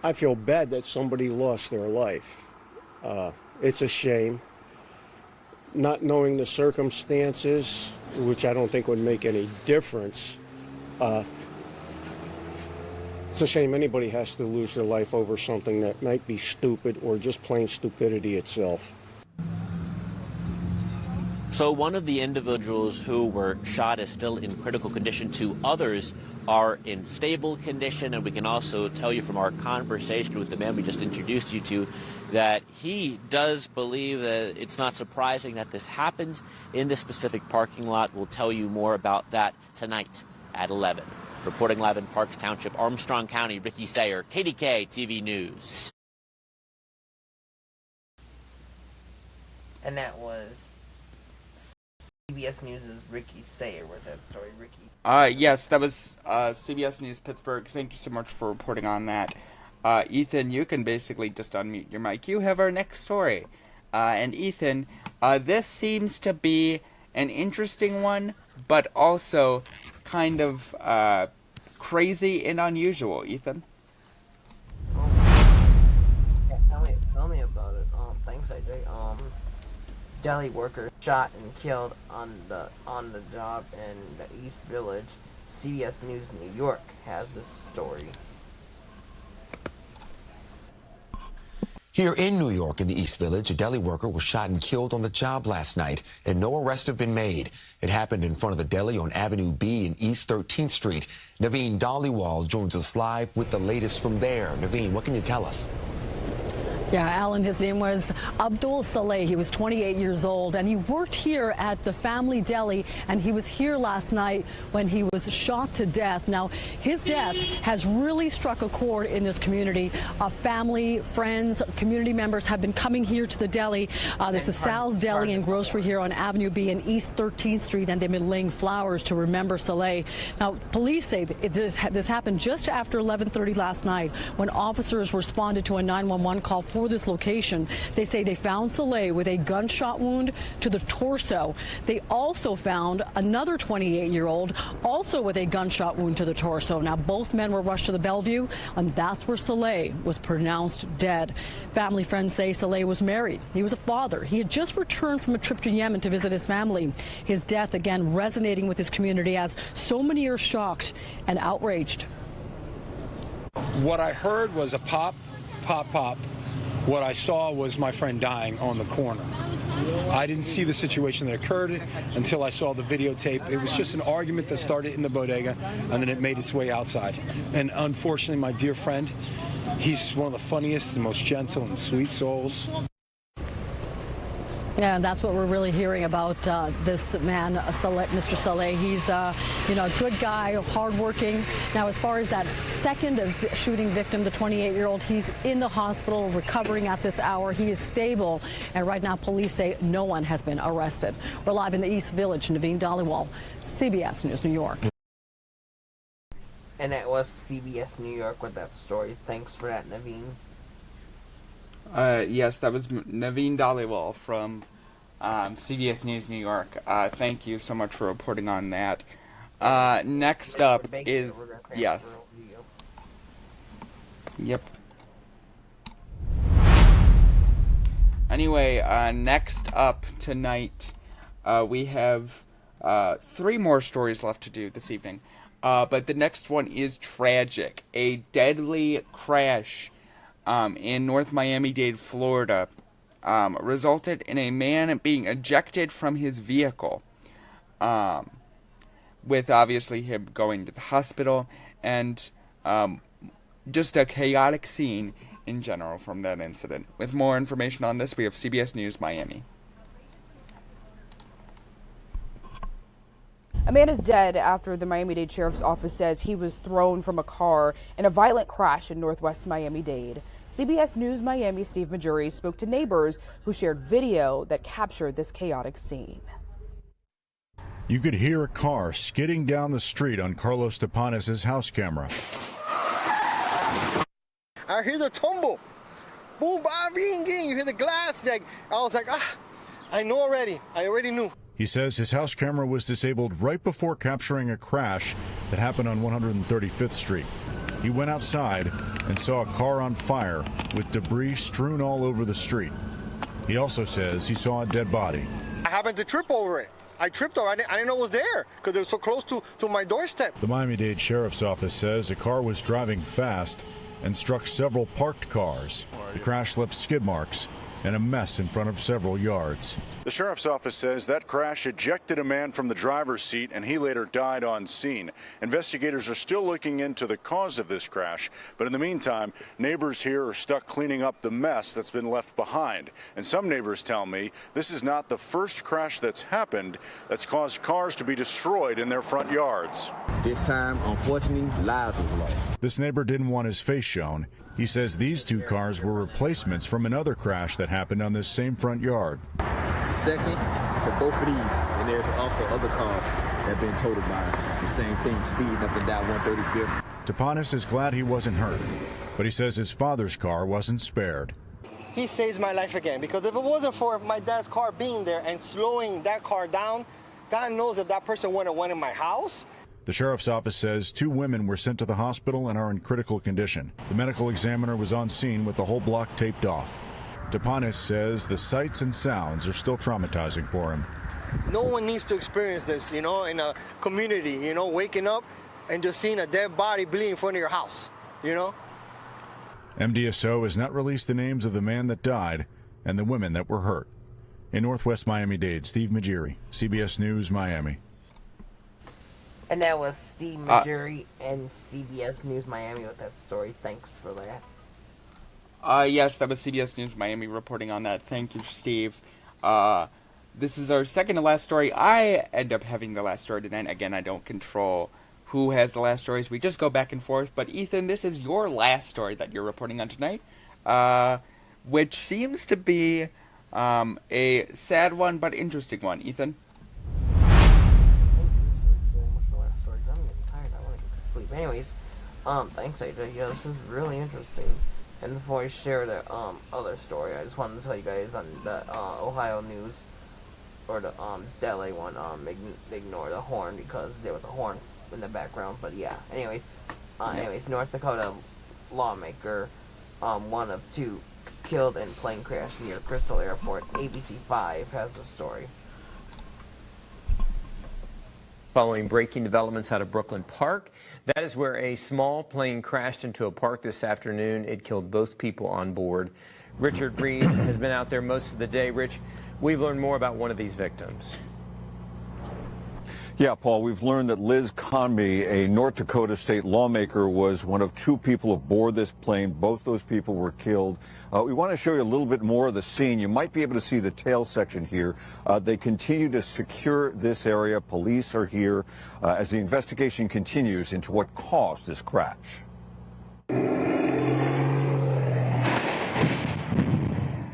I feel bad that somebody lost their life. It's a shame. Not knowing the circumstances, which I don't think would make any difference, it's a shame anybody has to lose their life over something that might be stupid or just plain stupidity itself. So one of the individuals who were shot is still in critical condition. 2 others are in stable condition, and we can also tell you from our conversation with the man we just introduced you to that he does believe that it's not surprising that this happened in this specific parking lot. We'll tell you more about that tonight at 11. Reporting live in Parks Township, Armstrong County, Ricky Sayer, KDK TV News. And that was CBS News' Ricky Sayer with that story. Ricky. Yes, that was CBS News Pittsburgh. Thank you so much for reporting on that. Ethan, you can basically just unmute your mic. You have our next story. And Ethan, this seems to be an interesting one, but also kind of crazy and unusual. Ethan? Yeah, tell me about it. Thanks, AJ. Deli worker shot and killed on the job in the East Village. CBS News New York has this story. Here in New York, in the East Village, a deli worker was shot and killed on the job last night, and no arrests have been made. It happened in front of the deli on Avenue B and East 13th Street. Naveen Dhaliwal joins us live with the latest from there. Naveen, what can you tell us? Yeah, Alan, his name was Abdul Saleh. He was 28 years old, and he worked here at the family deli, and he was here last night when he was shot to death. Now, his death has really struck a chord in this community. Family, friends, community members have been coming here to the deli. This is Sal's Deli and Grocery here on Avenue B and East 13th Street, and they've been laying flowers to remember Saleh. Now, police say this happened just after 11:30 last night when officers responded to a 911 call for for this location. They say they found Saleh with a gunshot wound to the torso. They also found another 28-year-old also with a gunshot wound to the torso. Now, both men were rushed to the Bellevue, and that's where Saleh was pronounced dead. Family friends say Saleh was married. He was a father. He had just returned from a trip to Yemen to visit his family. His death, again, resonating with his community as so many are shocked and outraged. What I heard was a pop, pop, pop. What I saw was my friend dying on the corner. I didn't see the situation that occurred until I saw the videotape. It was just an argument that started in the bodega, and then it made its way outside. And unfortunately, my dear friend, he's one of the funniest and most gentle and sweet souls. Yeah, and that's what we're really hearing about this man, Mr. Saleh. He's, a good guy, hardworking. Now, as far as that second shooting victim, the 28-year-old, he's in the hospital recovering at this hour. He is stable, and right now police say no one has been arrested. We're live in the East Village. Naveen Dhaliwal, CBS News, New York. And that was CBS New York with that story. Thanks for that, Naveen. Yes, that was Naveen Dhaliwal from CBS News New York. Thank you so much for reporting on that. Next up is... Yes. Yep. Anyway, next up tonight, we have 3 more stories left to do this evening. But the next one is tragic. A deadly crash in North Miami-Dade, Florida, resulted in a man being ejected from his vehicle, with obviously him going to the hospital, and just a chaotic scene in general from that incident. With more information on this, we have CBS News Miami. A man is dead after the Miami-Dade Sheriff's Office says he was thrown from a car in a violent crash in northwest Miami-Dade. CBS News Miami Steve Majuri spoke to neighbors who shared video that captured this chaotic scene. You could hear a car skidding down the street on Carlos Tapanes' house camera. I hear the tumble. Boom, bing, you hear the glass. I was like, I know already. I already knew. He says his house camera was disabled right before capturing a crash that happened on 135th Street. He went outside and saw a car on fire with debris strewn all over the street. He also says he saw a dead body. I happened to trip over it. I tripped over it. I didn't know it was there because it was so close to my doorstep. The Miami-Dade Sheriff's Office says a car was driving fast and struck several parked cars. The crash left skid marks and a mess in front of several yards. The sheriff's office says that crash ejected a man from the driver's seat and he later died on scene. Investigators are still looking into the cause of this crash, but in the meantime, neighbors here are stuck cleaning up the mess that's been left behind. And some neighbors tell me this is not the first crash that's happened that's caused cars to be destroyed in their front yards. This time, unfortunately, lives was lost. This neighbor didn't want his face shown. He says these 2 cars were replacements from another crash that happened on this same front yard. Second, for both of these, and there's also other cars that have been totaled by the same thing, speeding up and down 135th. Tapanes is glad he wasn't hurt, but he says his father's car wasn't spared. He saves my life again, because if it wasn't for my dad's car being there and slowing that car down, God knows if that person went in my house. The sheriff's office says 2 women were sent to the hospital and are in critical condition. The medical examiner was on scene with the whole block taped off. Tapanes says the sights and sounds are still traumatizing for him. No one needs to experience this, in a community, waking up and just seeing a dead body bleeding in front of your house, MDSO has not released the names of the man that died and the women that were hurt. In Northwest Miami-Dade, Steve Majiri, CBS News, Miami. And that was Steve Majuri and CBS News Miami with that story. Thanks for that. Yes, that was CBS News Miami reporting on that. Thank you, Steve. This is our second to last story. I end up having the last story tonight. Again, I don't control who has the last stories. We just go back and forth. But Ethan, this is your last story that you're reporting on tonight, which seems to be a sad one but interesting one. Ethan? Anyways, thanks, AJ. Yeah, this is really interesting. And before I share the other story, I just wanted to tell you guys on the Ohio news, or the Delhi one, ignore the horn because there was a horn in the background. But yeah, anyways, North Dakota lawmaker, one of two, killed in plane crash near Crystal Airport. ABC 5 has the story. Following breaking developments out of Brooklyn Park, that is where a small plane crashed into a park this afternoon. It killed both people on board. Richard Reed has been out there most of the day. Rich, we've learned more about one of these victims. Yeah, Paul, we've learned that Liz Conby, a North Dakota state lawmaker, was one of two people aboard this plane. Both those people were killed. We want to show you a little bit more of the scene. You might be able to see the tail section here. They continue to secure this area. Police are here as the investigation continues into what caused this crash.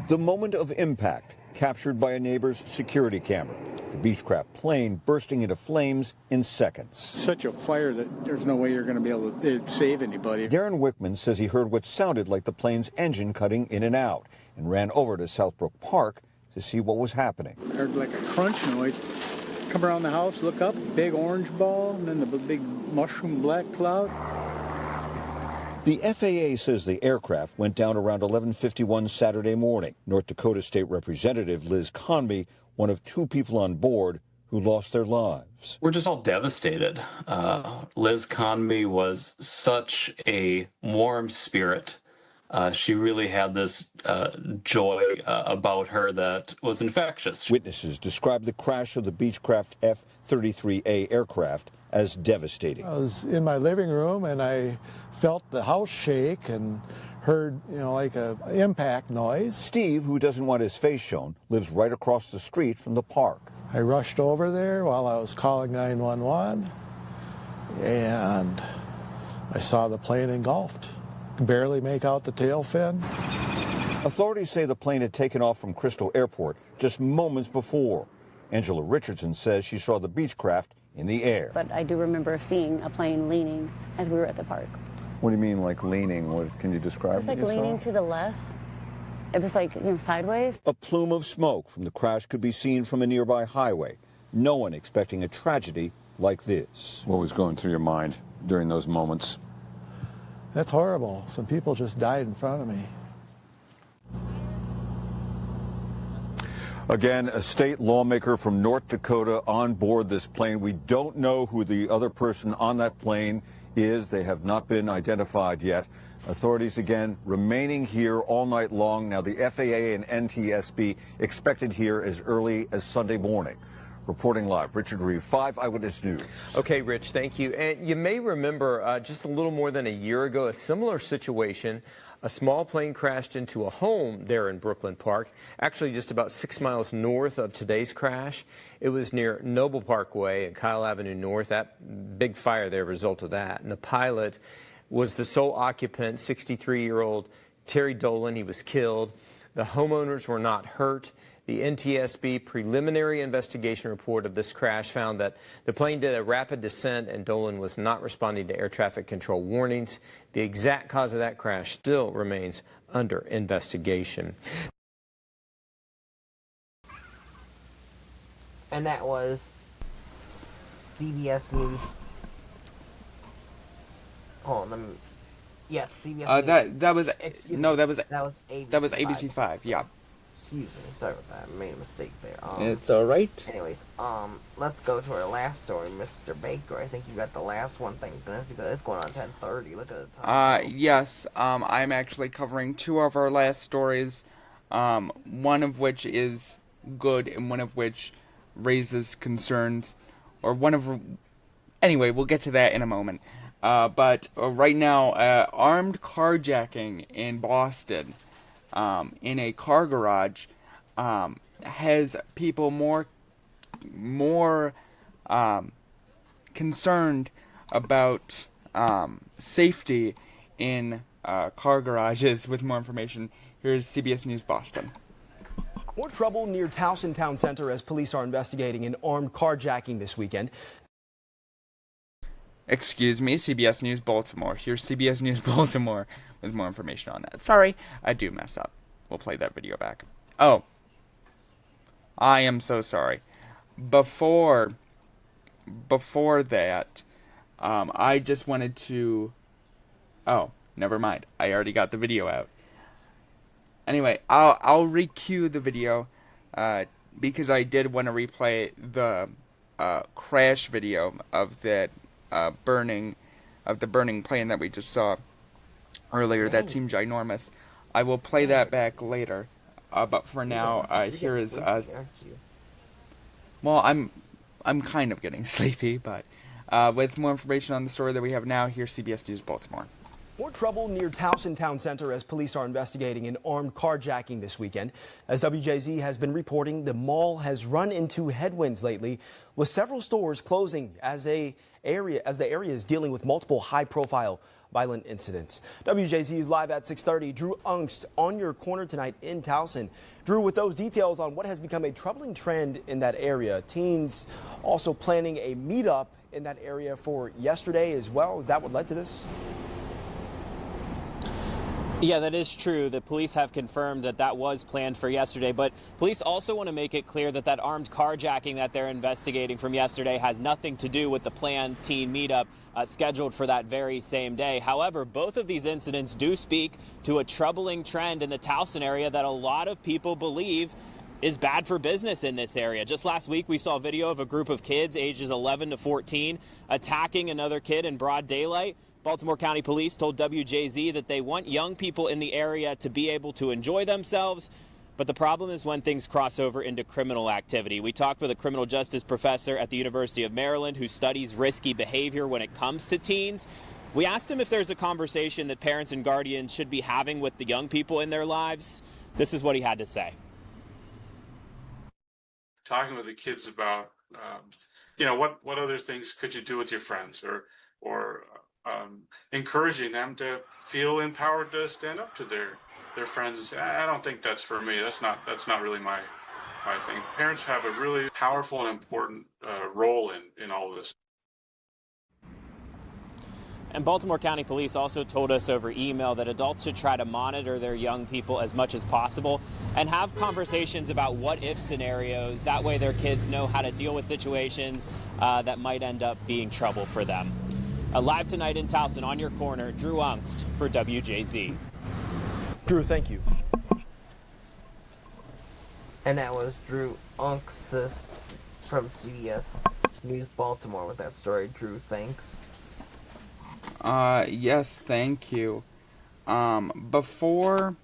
The moment of impact captured by a neighbor's security camera. The Beechcraft plane bursting into flames in seconds. Such a fire that there's no way you're going to be able to save anybody. Darren Wickman says he heard what sounded like the plane's engine cutting in and out and ran over to Southbrook Park to see what was happening. I heard like a crunch noise. Come around the house, look up, big orange ball, and then the big mushroom black cloud. The FAA says the aircraft went down around 11:51 Saturday morning. North Dakota State Representative Liz Conby, one of two people on board who lost their lives. We're just all devastated. Liz Conby was such a warm spirit. She really had this joy about her that was infectious. Witnesses described the crash of the Beechcraft F-33A aircraft as devastating. I was in my living room and I felt the house shake and heard, like a impact noise. Steve, who doesn't want his face shown, lives right across the street from the park. I rushed over there while I was calling 911 and I saw the plane engulfed. Could barely make out the tail fin. Authorities say the plane had taken off from Crystal Airport just moments before. Angela Richardson says she saw the Beechcraft in the air. But I do remember seeing a plane leaning as we were at the park. What do you mean, like leaning? What can you describe? It was like leaning to the left. It was like, sideways. A plume of smoke from the crash could be seen from a nearby highway. No one expecting a tragedy like this. What was going through your mind during those moments? That's horrible. Some people just died in front of me. Again, a state lawmaker from North Dakota on board this plane. We don't know who the other person on that plane is. They have not been identified yet. Authorities, again, remaining here all night long. Now, the FAA and NTSB expected here as early as Sunday morning. Reporting live, Richard Reeve, 5 Eyewitness News. Okay, Rich, thank you. And you may remember just a little more than a year ago, a similar situation. A small plane crashed into a home there in Brooklyn Park, actually just about 6 miles north of today's crash. It was near Noble Parkway and Kyle Avenue North. That big fire there result of that. And the pilot was the sole occupant, 63-year-old Terry Dolan. He was killed. The homeowners were not hurt. The NTSB preliminary investigation report of this crash found that the plane did a rapid descent and Dolan was not responding to air traffic control warnings. The exact cause of that crash still remains under investigation. And that was CBS News. Hold on, yes, CBS News. That was that was ABC 5. Yeah. Excuse me, sorry about that. I made a mistake there. It's all right. Anyways, let's go to our last story, Mr. Baker. I think you got the last one, thank goodness, because it's going on 10:30. Look at the time. Yes. I'm actually covering two of our last stories. One of which is good, and one of which raises concerns, Anyway, we'll get to that in a moment. But right now, armed carjacking in Boston. In a car garage, has people more concerned about safety in car garages. With more information, here's CBS News Boston. More trouble near Towson Town Center as police are investigating an armed carjacking this weekend. Excuse me, CBS News Baltimore. Here's CBS News Baltimore with more information on that. Sorry, I do mess up. We'll play that video back. Oh, I am so sorry. Before that, I just wanted to... Oh, never mind. I already got the video out. Anyway, I'll re-cue the video because I did want to replay the crash video of that burning plane that we just saw earlier. That seemed ginormous. I will play that back later. But for now, here is us. Well, I'm kind of getting sleepy, but with more information on the story that we have now, here's CBS News Baltimore. More trouble near Towson Town Center as police are investigating an armed carjacking this weekend. As WJZ has been reporting, the mall has run into headwinds lately, with several stores closing as the area is dealing with multiple high-profile violent incidents. WJZ is live at 6:30. Drew Ungst on your corner tonight in Towson. Drew, with those details on what has become a troubling trend in that area. Teens also planning a meetup in that area for yesterday as well. Is that what led to this? Yeah, that is true. The police have confirmed that that was planned for yesterday, but police also want to make it clear that that armed carjacking that they're investigating from yesterday has nothing to do with the planned teen meetup scheduled for that very same day. However, both of these incidents do speak to a troubling trend in the Towson area that a lot of people believe is bad for business in this area. Just last week, we saw a video of a group of kids ages 11 to 14 attacking another kid in broad daylight. Baltimore County Police told WJZ that they want young people in the area to be able to enjoy themselves, but the problem is when things cross over into criminal activity. We talked with a criminal justice professor at the University of Maryland who studies risky behavior when it comes to teens. We asked him if there's a conversation that parents and guardians should be having with the young people in their lives. This is what he had to say. Talking with the kids about, what other things could you do with your friends, or encouraging them to feel empowered to stand up to their friends and say, I don't think that's for me. That's not really my thing. Parents have a really powerful and important role in all of this. And Baltimore County Police also told us over email that adults should try to monitor their young people as much as possible and have conversations about what-if scenarios. That way their kids know how to deal with situations that might end up being trouble for them. Live tonight in Towson, on your corner, Drew Ungst for WJZ. Drew, thank you. And that was Drew Ungst from CBS News Baltimore with that story. Drew, thanks. Yes, thank you. Before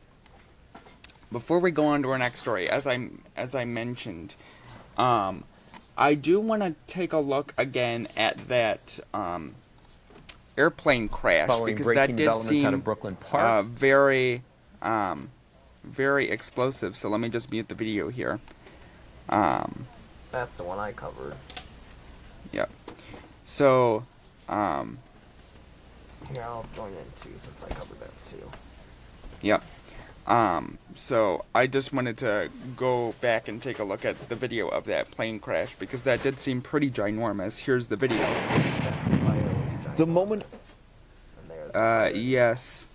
we go on to our next story, as I mentioned, I do want to take a look again at that airplane crash Following because that did seem out of Brooklyn Park. very explosive. So let me just mute the video here. That's the one I covered. Yep. So here, I'll join in too since I covered that too. Yep. So I just wanted to go back and take a look at the video of that plane crash because that did seem pretty ginormous. Here's the video. The moment. Yes.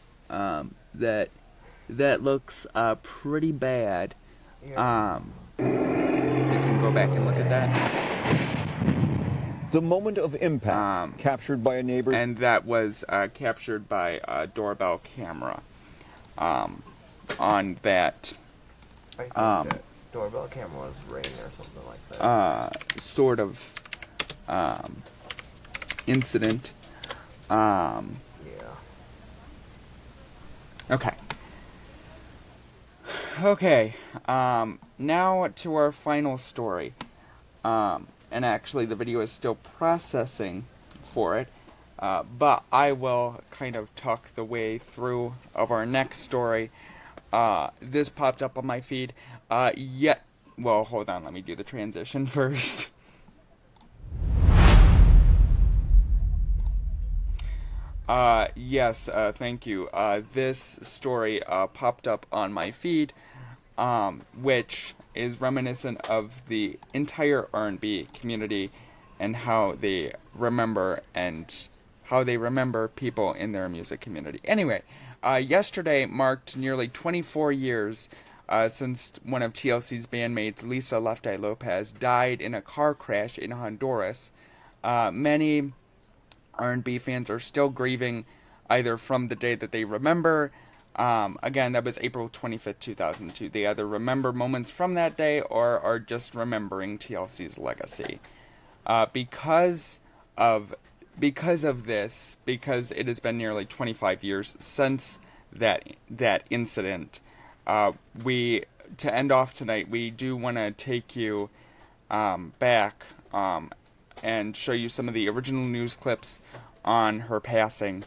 That looks pretty bad. We can go back and look at that. The moment of impact captured by a neighbor. And that was captured by a doorbell camera. On that. I think that doorbell camera was Ring or something like that. Sort of incident. Yeah. Okay. Okay. Now to our final story. And actually the video is still processing for it. But I will kind of talk the way through of our next story. This popped up on my feed. Well, hold on. Let me do the transition first. Yes, thank you. This story popped up on my feed, which is reminiscent of the entire R&B community and how they remember and how they remember people in their music community. Anyway, yesterday marked nearly 24 years since one of TLC's bandmates, Lisa Left Eye Lopez, died in a car crash in Honduras. Many R&B fans are still grieving either from the day that they remember. Again, that was April 25th, 2002. They either remember moments from that day or are just remembering TLC's legacy. Because of this, because it has been nearly 25 years since that incident, to end off tonight, we do want to take you back and show you some of the original news clips on her passing,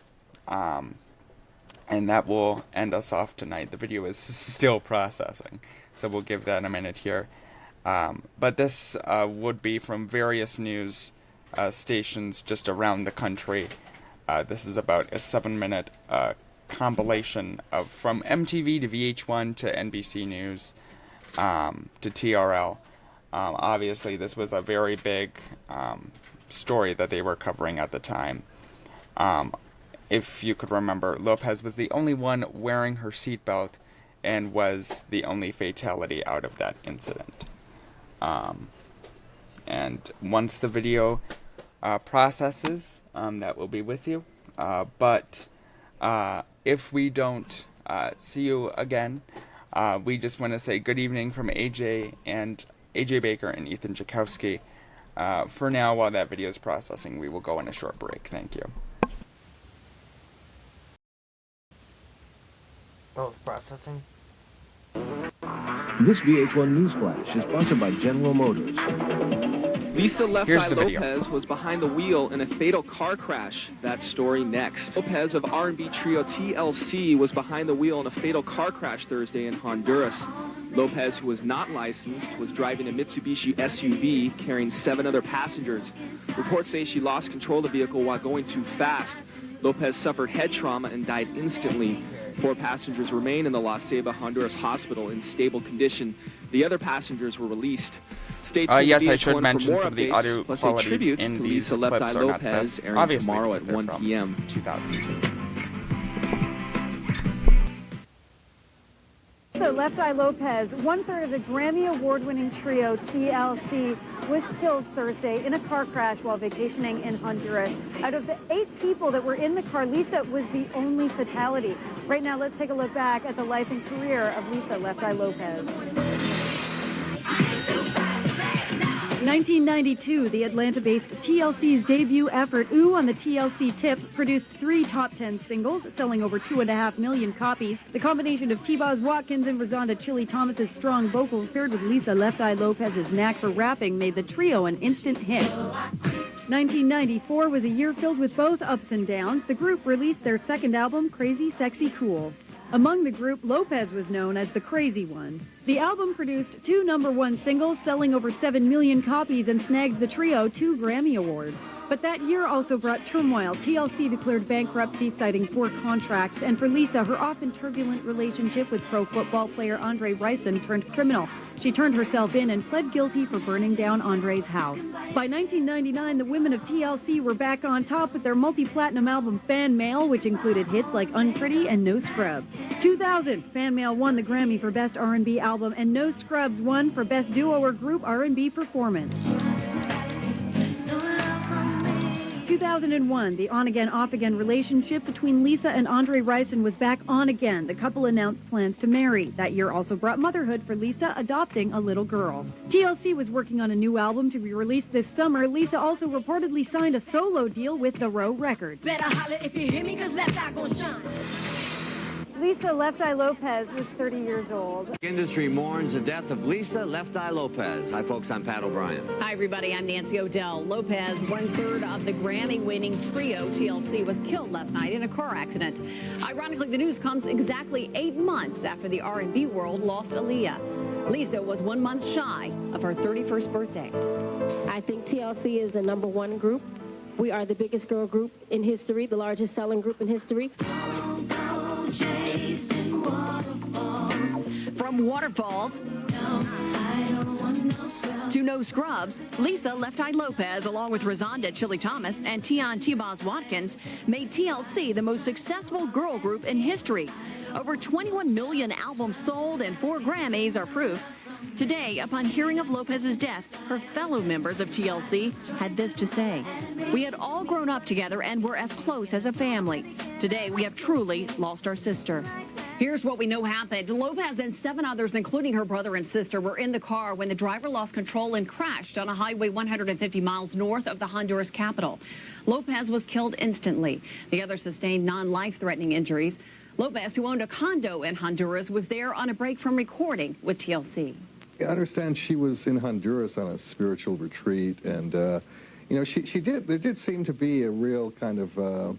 and that will end us off tonight. The video is still processing, so we'll give that a minute here. But this would be from various news stations just around the country. This is about a 7-minute compilation from MTV to VH1 to NBC News to TRL. Obviously, this was a very big story that they were covering at the time. If you could remember, Lopez was the only one wearing her seatbelt and was the only fatality out of that incident. And once the video processes, that will be with you. But if we don't see you again, we just want to say good evening from AJ Baker and Ethan Jakowski. For now, while that video is processing, we will go on a short break. Thank you. Oh, it's processing. This VH1 News Flash is sponsored by General Motors. Lisa Left Eye video. Lopez was behind the wheel in a fatal car crash. That story next. Lopez of R&B trio TLC was behind the wheel in a fatal car crash Thursday in Honduras. Lopez, who was not licensed, was driving a Mitsubishi SUV carrying 7 other passengers. Reports say she lost control of the vehicle while going too fast. Lopez suffered head trauma and died instantly. 4 passengers remain in the La Ceiba, Honduras hospital in stable condition. The other passengers were released. Stay tuned yes, to I should VH1 mention for some of the more audio updates, plus a qualities tribute in to these Lisa Left clips Eye are not the Lopez best, airing obviously, tomorrow because at they're 1 from p.m. 2002. So Left Eye Lopez, 1/3 of the Grammy Award-winning trio TLC, was killed Thursday in a car crash while vacationing in Honduras. Out of the 8 people that were in the car, Lisa was the only fatality. Right now, let's take a look back at the life and career of Lisa Left Eye Lopez. 1992, the Atlanta-based TLC's debut effort, Ooh on the TLC Tip, produced 3 top 10 singles, selling over 2.5 million copies. The combination of T-Boz Watkins and Rosanda Chili Thomas's strong vocals paired with Lisa Left Eye Lopez's knack for rapping made the trio an instant hit. 1994 was a year filled with both ups and downs. The group released their second album, Crazy Sexy Cool. Among the group, Lopez was known as the Crazy One. The album produced 2 #1 singles, selling over 7 million copies, and snagged the trio 2 Grammy Awards. But that year also brought turmoil. TLC declared bankruptcy, citing poor contracts, and for Lisa, her often turbulent relationship with pro football player Andre Rison turned criminal. She turned herself in and pled guilty for burning down Andre's house. By 1999, the women of TLC were back on top with their multi-platinum album Fan Mail, which included hits like Unpretty and No Scrubs. 2000, Fan Mail won the Grammy for Best R&B Album, and No Scrubs won for Best Duo or Group R&B Performance. 2001, the on-again, off-again relationship between Lisa and Andre Rison was back on again. The couple announced plans to marry. That year also brought motherhood for Lisa, adopting a little girl. TLC was working on a new album to be released this summer. Lisa also reportedly signed a solo deal with The Row Records. Better holler if you hear me, 'cause left eye gon' shine. Lisa Left Eye Lopez was 30 years old. Industry mourns the death of Lisa Left Eye Lopez. Hi, folks. I'm Pat O'Brien. Hi, everybody. I'm Nancy O'Dell. Lopez, 1/3 of the Grammy-winning trio TLC, was killed last night in a car accident. Ironically, the news comes exactly 8 months after the R&B world lost Aaliyah. Lisa was 1 month shy of her 31st birthday. I think TLC is a #1 group. We are the biggest girl group in history, the largest selling group in history. From Waterfalls To No Scrubs, Lisa Left Eye Lopez, along with Rosanda Chili Thomas and Tion T-Boz Watkins, made TLC the most successful girl group in history. Over 21 million albums sold and 4 Grammys are proof. Today, upon hearing of Lopez's death, her fellow members of TLC had this to say: "We had all grown up together and were as close as a family. Today, we have truly lost our sister." Here's what we know happened. Lopez and 7 others, including her brother and sister, were in the car when the driver lost control and crashed on a highway 150 miles north of the Honduras capital. Lopez was killed instantly. The others sustained non-life-threatening injuries. Lopez, who owned a condo in Honduras, was there on a break from recording with TLC. I understand she was in Honduras on a spiritual retreat, and there did seem to be a real kind of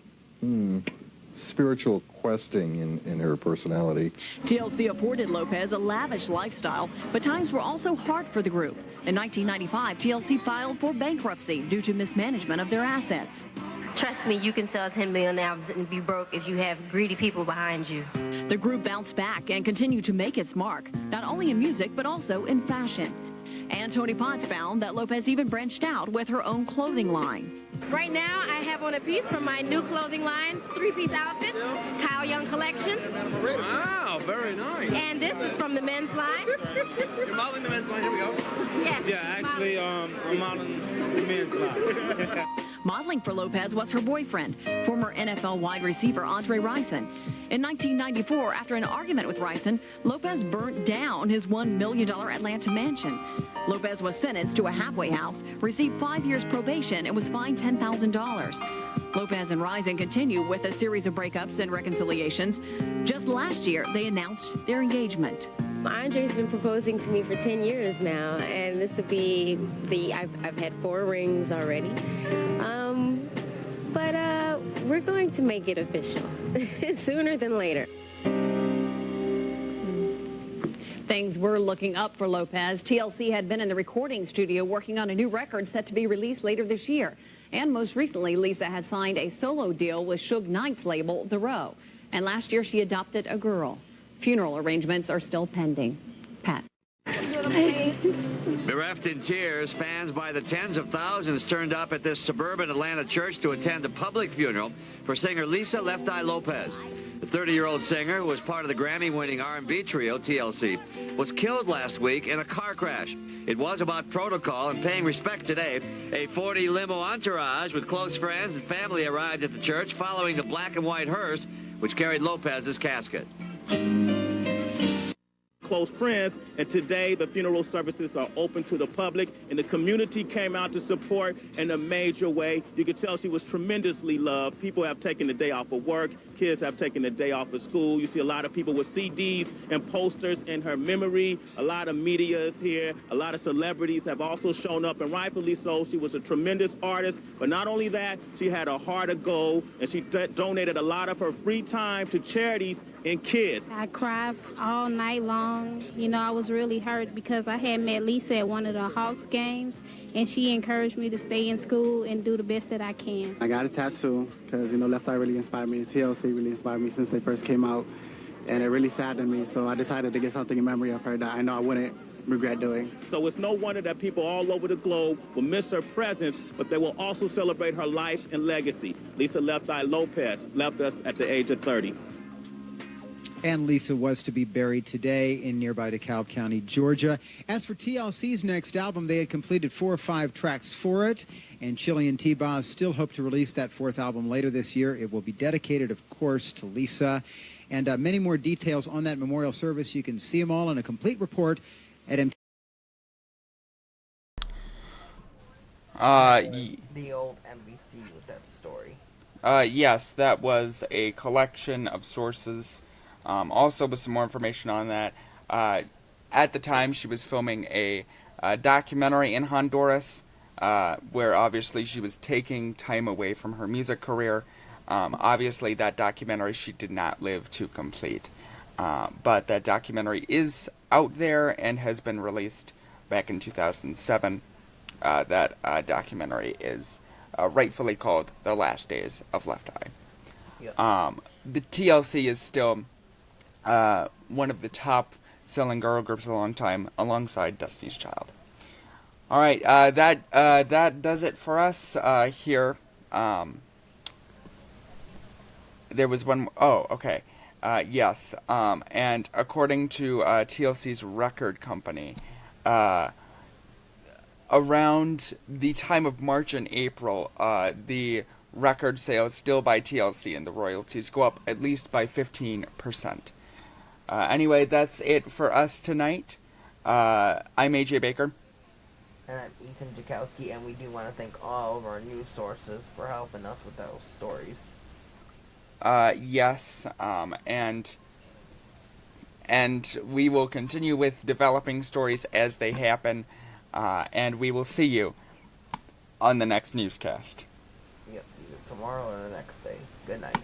spiritual questing in her personality. TLC afforded Lopez a lavish lifestyle, but times were also hard for the group. In 1995, TLC filed for bankruptcy due to mismanagement of their assets. Trust me, you can sell 10 million albums and be broke if you have greedy people behind you. The group bounced back and continued to make its mark, not only in music, but also in fashion. And Tony Potts found that Lopez even branched out with her own clothing line. Right now, I have on a piece from my new clothing line, 3-piece outfit, Kyle Young collection. Wow, very nice. And this is from the men's line. You're modeling the men's line, here we go. Yes. Yeah, actually, I'm modeling the men's line. Modeling for Lopez was her boyfriend, former NFL wide receiver Andre Rison. In 1994, after an argument with Rison, Lopez burnt down his $1 million Atlanta mansion. Lopez was sentenced to a halfway house, received 5 years probation, and was fined $10,000. Lopez and Rison continue with a series of breakups and reconciliations. Just last year, they announced their engagement. Andre's been proposing to me for 10 years now, and this will be I've had 4 rings already. But we're going to make it official sooner than later. Things were looking up for Lopez. TLC had been in the recording studio working on a new record set to be released later this year. And most recently, Lisa had signed a solo deal with Suge Knight's label, The Row. And last year, she adopted a girl. Funeral arrangements are still pending. Pat. Bereft in tears, fans by the tens of thousands turned up at this suburban Atlanta church to attend the public funeral for singer Lisa Left Eye Lopez. The 30-year-old singer, who was part of the Grammy-winning R&B trio TLC, was killed last week in a car crash. It was about protocol and paying respect today. A 40 limo entourage with close friends and family arrived at the church following the black and white hearse, which carried Lopez's casket. Close friends, and today the funeral services are open to the public, and the community came out to support in a major way. You could tell she was tremendously loved. People have taken the day off of work. Kids have taken the day off of school. You see a lot of people with CDs and posters in her memory. A lot of media is here. A lot of celebrities have also shown up, and rightfully so. She was a tremendous artist, but not only that, she had a heart of gold, and she donated a lot of her free time to charities and kids. I cried all night long. You know, I was really hurt because I had met Lisa at one of the Hawks games, and she encouraged me to stay in school and do the best that I can. I got a tattoo because, Left Eye really inspired me. TLC really inspired me since they first came out, and it really saddened me. So I decided to get something in memory of her that I know I wouldn't regret doing. So it's no wonder that people all over the globe will miss her presence, but they will also celebrate her life and legacy. Lisa Left Eye Lopez left us at the age of 30. And Lisa was to be buried today in nearby DeKalb County, Georgia. As for TLC's next album, they had completed 4 or 5 tracks for it, and Chili and T-Boz still hope to release that 4th album later this year. It will be dedicated, of course, to Lisa. And many more details on that memorial service. You can see them all in a complete report at MTV. The old NBC with that story. Yes, that was a collection of sources. Also with some more information on that. At the time, she was filming a documentary in Honduras, where obviously she was taking time away from her music career. Obviously, that documentary she did not live to complete. But that documentary is out there and has been released back in 2007. That documentary is rightfully called The Last Days of Left Eye. Yeah. The TLC is still one of the top selling girl groups of a long time, alongside Destiny's Child. All right, that does it for us here. There was one. Oh, okay. Yes. And according to TLC's record company, around the time of March and April, the record sales still by TLC and the royalties go up at least by 15%. Anyway, that's it for us tonight. I'm AJ Baker. And I'm Ethan Jakowski, and we do want to thank all of our news sources for helping us with those stories. Yes, and we will continue with developing stories as they happen, and we will see you on the next newscast. Yep, either tomorrow or the next day. Good night.